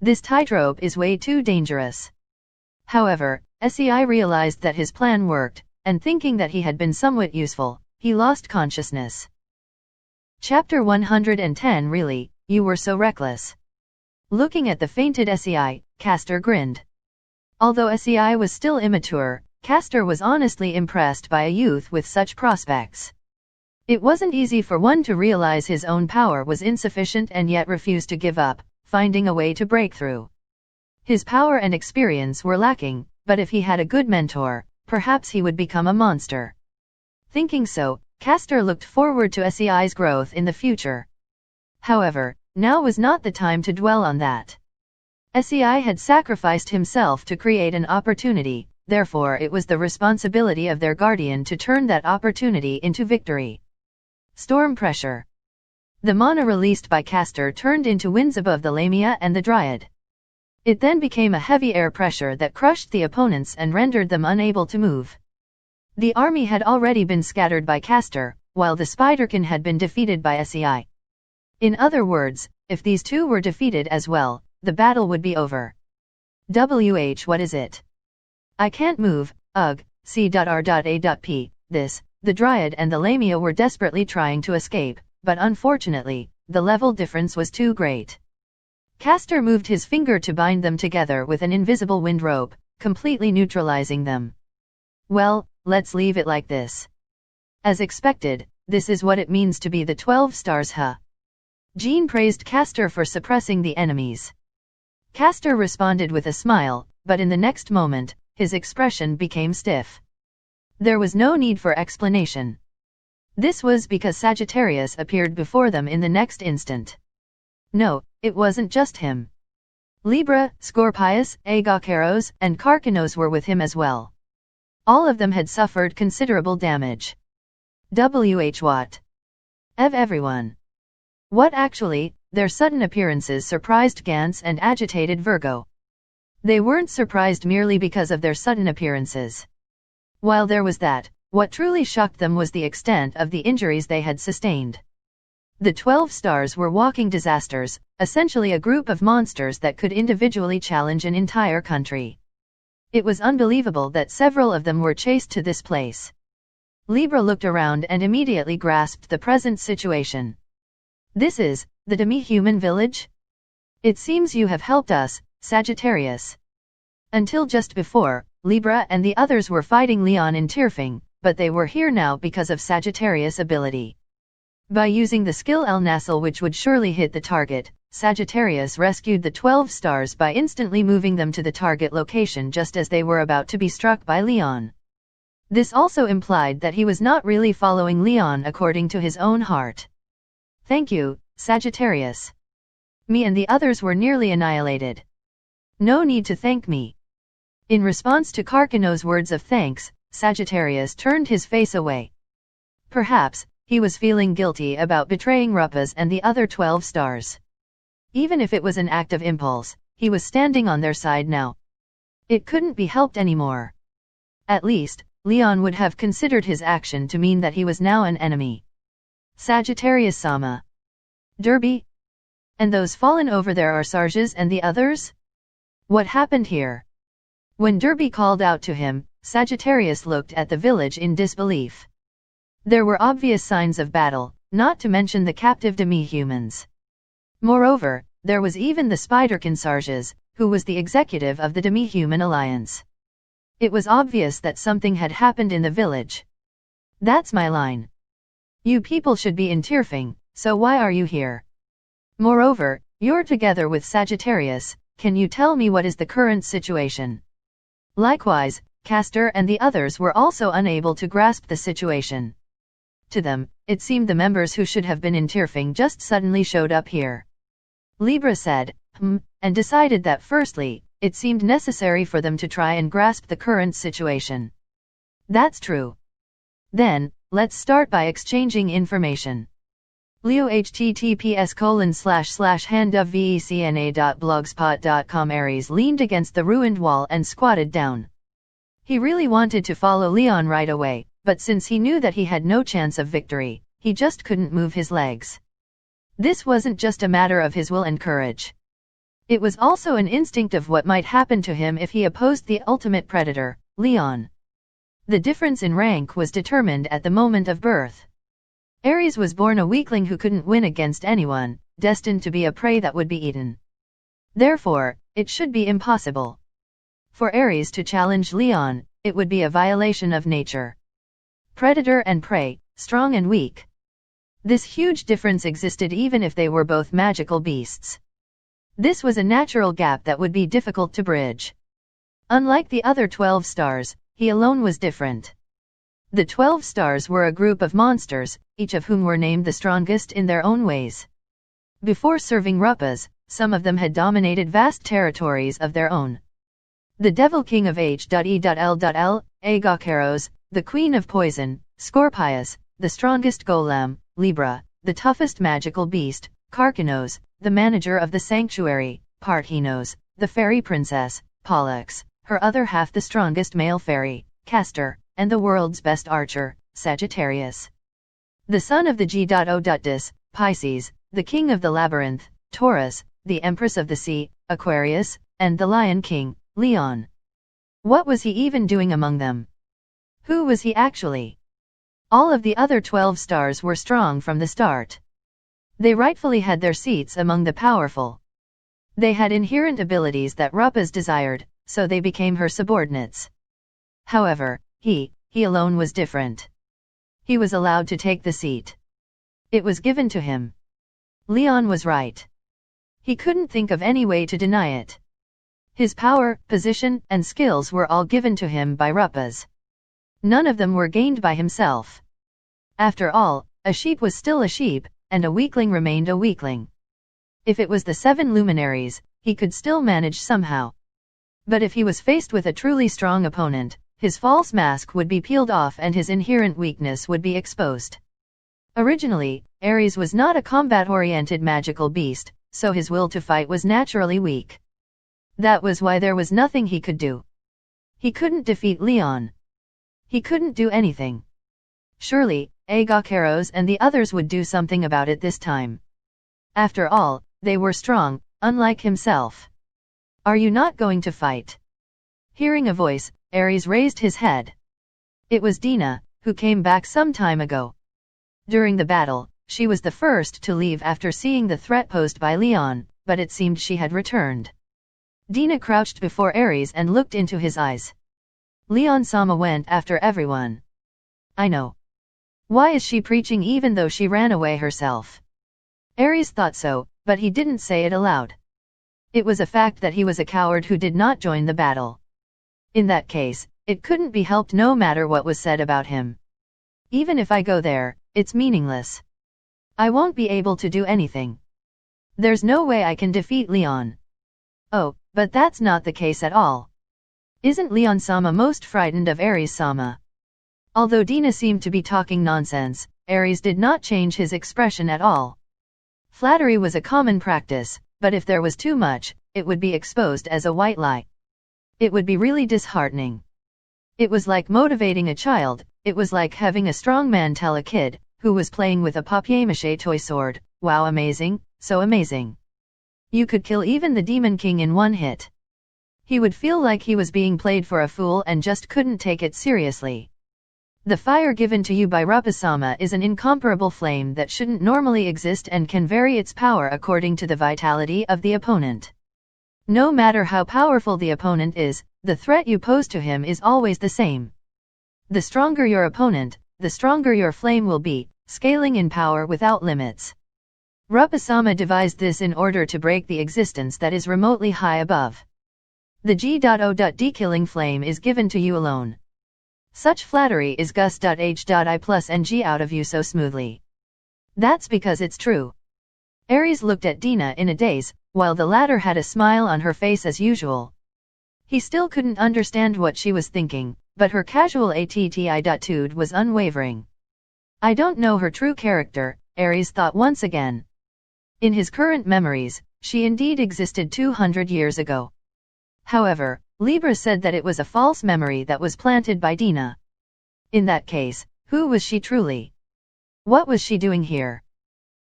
Speaker 1: This tightrope is way too dangerous. However, SEI realized that his plan worked, and thinking that he had been somewhat useful, he lost consciousness. Chapter 110 Really, you were so reckless. Looking at the fainted SEI, Castor grinned. Although SEI was still immature, Castor was honestly impressed by a youth with such prospects. It wasn't easy for one to realize his own power was insufficient and yet refuse to give up, finding a way to break through. His power and experience were lacking, but if he had a good mentor, perhaps he would become a monster. Thinking so, Castor looked forward to SEI's growth in the future. However, now was not the time to dwell on that. SEI had sacrificed himself to create an opportunity, therefore it was the responsibility of their guardian to turn that opportunity into victory. Storm pressure. The mana released by Castor turned into winds above the Lamia and the Dryad. It then became a heavy air pressure that crushed the opponents and rendered them unable to move. The army had already been scattered by Castor, while the Spiderkin had been defeated by SEI. In other words, if these two were defeated as well, the battle would be over. What is it? I can't move, ugh, C.R.A.P. This, the Dryad and the Lamia were desperately trying to escape, but unfortunately, the level difference was too great. Castor moved his finger to bind them together with an invisible wind rope, completely neutralizing them. Well, let's leave it like this. As expected, this is what it means to be the 12 stars, huh? Jean praised Castor for suppressing the enemies. Castor responded with a smile, but in the next moment, his expression became stiff. There was no need for explanation. This was because Sagittarius appeared before them in the next instant. No, it wasn't just him. Libra, Scorpius, Agacaros, and Karkanos were with him as well. All of them had suffered considerable damage. What? Everyone. What actually, their sudden appearances surprised Gantz and agitated Virgo. They weren't surprised merely because of their sudden appearances. While there was that, what truly shocked them was the extent of the injuries they had sustained. The 12 stars were walking disasters, essentially a group of monsters that could individually challenge an entire country. It was unbelievable that several of them were chased to this place. Libra looked around and immediately grasped the present situation. This is the demi-human village? It seems you have helped us, Sagittarius. Until just before, Libra and the others were fighting Leon in Tyrfing, but they were here now because of Sagittarius' ability. By using the skill El Nassel, which would surely hit the target, Sagittarius rescued the 12 stars by instantly moving them to the target location just as they were about to be struck by Leon. This also implied that he was not really following Leon according to his own heart. Thank you, Sagittarius. Me and the others were nearly annihilated. No need to thank me. In response to Karkanos' words of thanks, Sagittarius turned his face away. Perhaps, he was feeling guilty about betraying Rupas and the other 12 stars. Even if it was an act of impulse, he was standing on their side now. It couldn't be helped anymore. At least, Leon would have considered his action to mean that he was now an enemy. Sagittarius-sama. Derby? And those fallen over there are Sarges and the others? What happened here? When Derby called out to him, Sagittarius looked at the village in disbelief. There were obvious signs of battle, not to mention the captive demi-humans. Moreover, there was even the Spiderkin Sarges, who was the executive of the Demi-Human Alliance. It was obvious that something had happened in the village. That's my line. You people should be in Tirfing, so why are you here? Moreover, you're together with Sagittarius, can you tell me what is the current situation? Likewise, Castor and the others were also unable to grasp the situation. To them, it seemed the members who should have been in Tirfing just suddenly showed up here. Libra said, and decided that firstly, it seemed necessary for them to try and grasp the current situation. That's true. Then, let's start by exchanging information. Leo https://handofvecna.blogspot.com Ares leaned against the ruined wall and squatted down. He really wanted to follow Leon right away, but since he knew that he had no chance of victory, he just couldn't move his legs. This wasn't just a matter of his will and courage. It was also an instinct of what might happen to him if he opposed the ultimate predator, Leon. The difference in rank was determined at the moment of birth. Ares was born a weakling who couldn't win against anyone, destined to be a prey that would be eaten. Therefore, it should be impossible for Ares to challenge Leon, it would be a violation of nature. Predator and prey, strong and weak. This huge difference existed even if they were both magical beasts. This was a natural gap that would be difficult to bridge. Unlike the other 12 stars, he alone was different. The 12 stars were a group of monsters, each of whom were named the strongest in their own ways. Before serving Rupas, some of them had dominated vast territories of their own. The Devil King of H.E.L.L, Agacaros, the Queen of Poison, Scorpius, the strongest golem, Libra, the toughest magical beast, Karkinos, the manager of the sanctuary, Parthenos, the fairy princess, Pollux, her other half the strongest male fairy, Castor, and the world's best archer, Sagittarius. The son of the G.O.Dis, Pisces, the king of the labyrinth, Taurus, the empress of the sea, Aquarius, and the Lion King, Leon. What was he even doing among them? Who was he actually? All of the other 12 stars were strong from the start. They rightfully had their seats among the powerful. They had inherent abilities that Rupas desired, so they became her subordinates. However, he alone was different. He was allowed to take the seat. It was given to him. Leon was right. He couldn't think of any way to deny it. His power, position, and skills were all given to him by Rupas. None of them were gained by himself. After all, a sheep was still a sheep, and a weakling remained a weakling. If it was the 7 luminaries, he could still manage somehow. But if he was faced with a truly strong opponent, his false mask would be peeled off and his inherent weakness would be exposed. Originally, Ares was not a combat-oriented magical beast, so his will to fight was naturally weak. That was why there was nothing he could do. He couldn't defeat Leon. He couldn't do anything. Surely, Agacaros and the others would do something about it this time. After all, they were strong, unlike himself. Are you not going to fight? Hearing a voice, Ares raised his head. It was Dina, who came back some time ago. During the battle, she was the first to leave after seeing the threat posed by Leon, but it seemed she had returned. Dina crouched before Ares and looked into his eyes. Leon-sama went after everyone. I know. Why is she preaching even though she ran away herself? Ares thought so, but he didn't say it aloud. It was a fact that he was a coward who did not join the battle. In that case, it couldn't be helped no matter what was said about him. Even if I go there, it's meaningless. I won't be able to do anything. There's no way I can defeat Leon. Oh, but that's not the case at all. Isn't Leon-sama most frightened of Ares-sama? Although Dina seemed to be talking nonsense, Ares did not change his expression at all. Flattery was a common practice, but if there was too much, it would be exposed as a white lie. It would be really disheartening. It was like motivating a child, it was like having a strong man tell a kid, who was playing with a papier-mâché toy sword, wow, amazing, so amazing. You could kill even the Demon King in one hit. He would feel like he was being played for a fool and just couldn't take it seriously. The fire given to you by Rupas-sama is an incomparable flame that shouldn't normally exist and can vary its power according to the vitality of the opponent. No matter how powerful the opponent is, the threat you pose to him is always the same. The stronger your opponent, the stronger your flame will be, scaling in power without limits. Rupa-sama devised this in order to break the existence that is remotely high above. The G.O.D killing flame is given to you alone. Such flattery is Gus.H.I plus NG out of you so smoothly. That's because it's true. Aries looked at Dina in a daze, while the latter had a smile on her face as usual. He still couldn't understand what she was thinking, but her casual attitude was unwavering. I don't know her true character, Aries thought once again. In his current memories, she indeed existed 200 years ago. However, Libra said that it was a false memory that was planted by Dina. In that case, who was she truly? What was she doing here?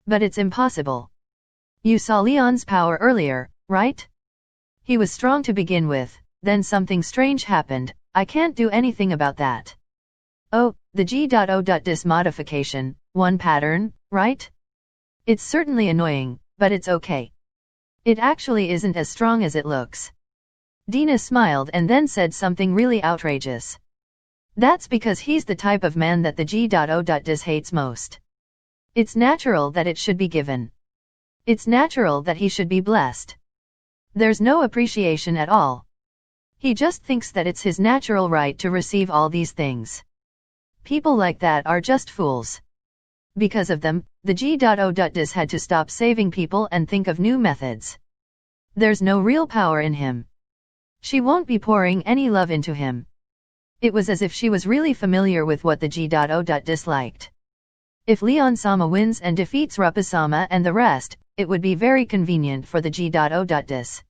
Speaker 1: But it's impossible. You saw Leon's power earlier, right? He was strong to begin with, then something strange happened. I can't do anything about that. Oh, the G.O.Dis modification, one pattern, right? It's certainly annoying, but it's okay. It actually isn't as strong as it looks. Dina smiled and then said something really outrageous. That's because he's the type of man that the G.O.Dis hates most. It's natural that it should be given. It's natural that he should be blessed. There's no appreciation at all. He just thinks that it's his natural right to receive all these things. People like that are just fools. Because of them, the G.O.Dis had to stop saving people and think of new methods. There's no real power in him. She won't be pouring any love into him. It was as if she was really familiar with what the G.O.Dis liked. If Leon-sama wins and defeats Rupa-sama and the rest, it would be very convenient for the G.O.Dis.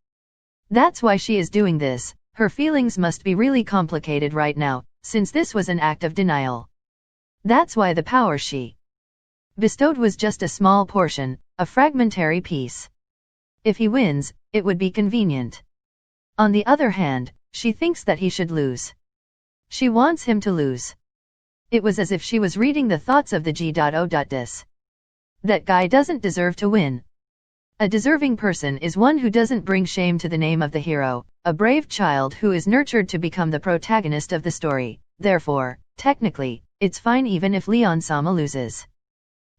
Speaker 1: That's why she is doing this. Her feelings must be really complicated right now, since this was an act of denial. That's why the power she bestowed was just a small portion, a fragmentary piece. If he wins, it would be convenient. On the other hand, she thinks that he should lose. She wants him to lose. It was as if she was reading the thoughts of the G.O.Dis. That guy doesn't deserve to win. A deserving person is one who doesn't bring shame to the name of the hero, a brave child who is nurtured to become the protagonist of the story. Therefore, technically, it's fine even if Leon-sama loses.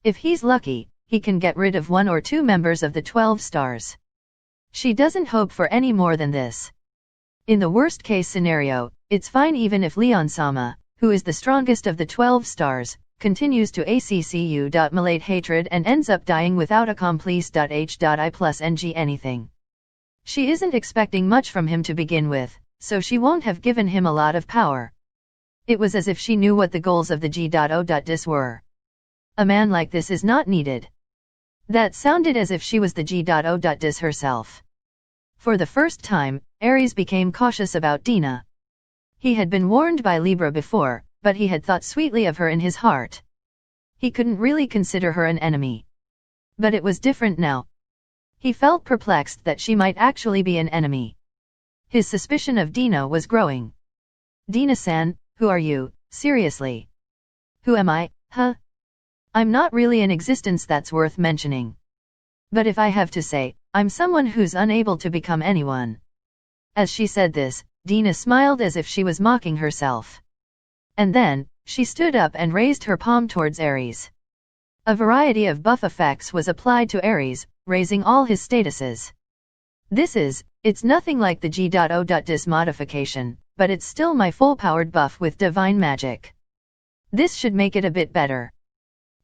Speaker 1: If he's lucky, he can get rid of 1 or 2 members of the 12 stars. She doesn't hope for any more than this. In the worst-case scenario, it's fine even if Leon-sama, who is the strongest of the 12 stars, continues to accu hatred and ends up dying without accomplice.h.I plus ng anything. She isn't expecting much from him to begin with, so she won't have given him a lot of power. It was as if she knew what the goals of the G.O.Dis were. A man like this is not needed. That sounded as if she was the G.O.Dis herself. For the first time, Aries became cautious about Dina. He had been warned by Libra before, but he had thought sweetly of her in his heart. He couldn't really consider her an enemy. But it was different now. He felt perplexed that she might actually be an enemy. His suspicion of Dina was growing. Dina-san, who are you, seriously? Who am I, huh? I'm not really an existence that's worth mentioning. But if I have to say, I'm someone who's unable to become anyone. As she said this, Dina smiled as if she was mocking herself. And then, she stood up and raised her palm towards Aries. A variety of buff effects was applied to Aries, raising all his statuses. It's nothing like the G.O.Dis modification, but it's still my full-powered buff with divine magic. This should make it a bit better.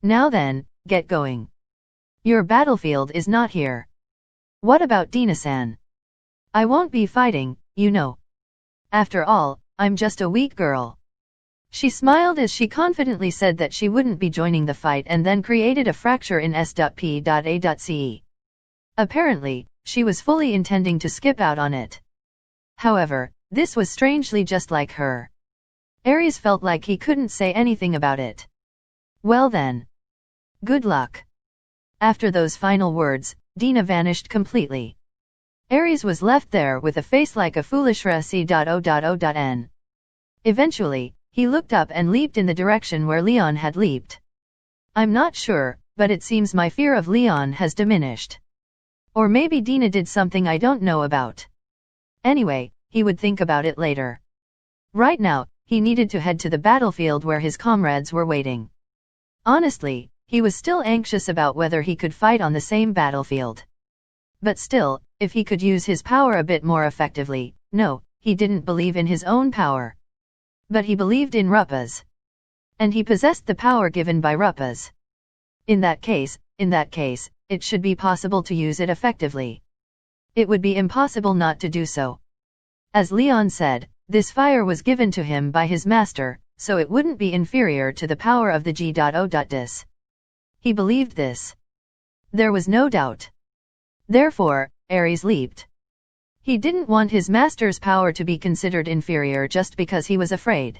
Speaker 1: Now then, get going. Your battlefield is not here. What about Dina-san? I won't be fighting, you know. After all, I'm just a weak girl. She smiled as she confidently said that she wouldn't be joining the fight and then created a fracture in S.P.A.ce. Apparently, she was fully intending to skip out on it. However, this was strangely just like her. Aries felt like he couldn't say anything about it. Well then. Good luck. After those final words, Dina vanished completely. Aries was left there with a face like a foolish rc.o.o.n. Eventually, he looked up and leaped in the direction where Leon had leaped. I'm not sure, but it seems my fear of Leon has diminished. Or maybe Dina did something I don't know about. Anyway, he would think about it later. Right now, he needed to head to the battlefield where his comrades were waiting. Honestly, He was still anxious about whether he could fight on the same battlefield. But still, if he could use his power a bit more effectively, no, he didn't believe in his own power. But he believed in Rupa's. And he possessed the power given by Rupa's. In that case, it should be possible to use it effectively. It would be impossible not to do so. As Leon said, this fire was given to him by his master, so it wouldn't be inferior to the power of the G.O.Dis. He believed this. There was no doubt. Therefore, Ares leaped. He didn't want his master's power to be considered inferior just because he was afraid.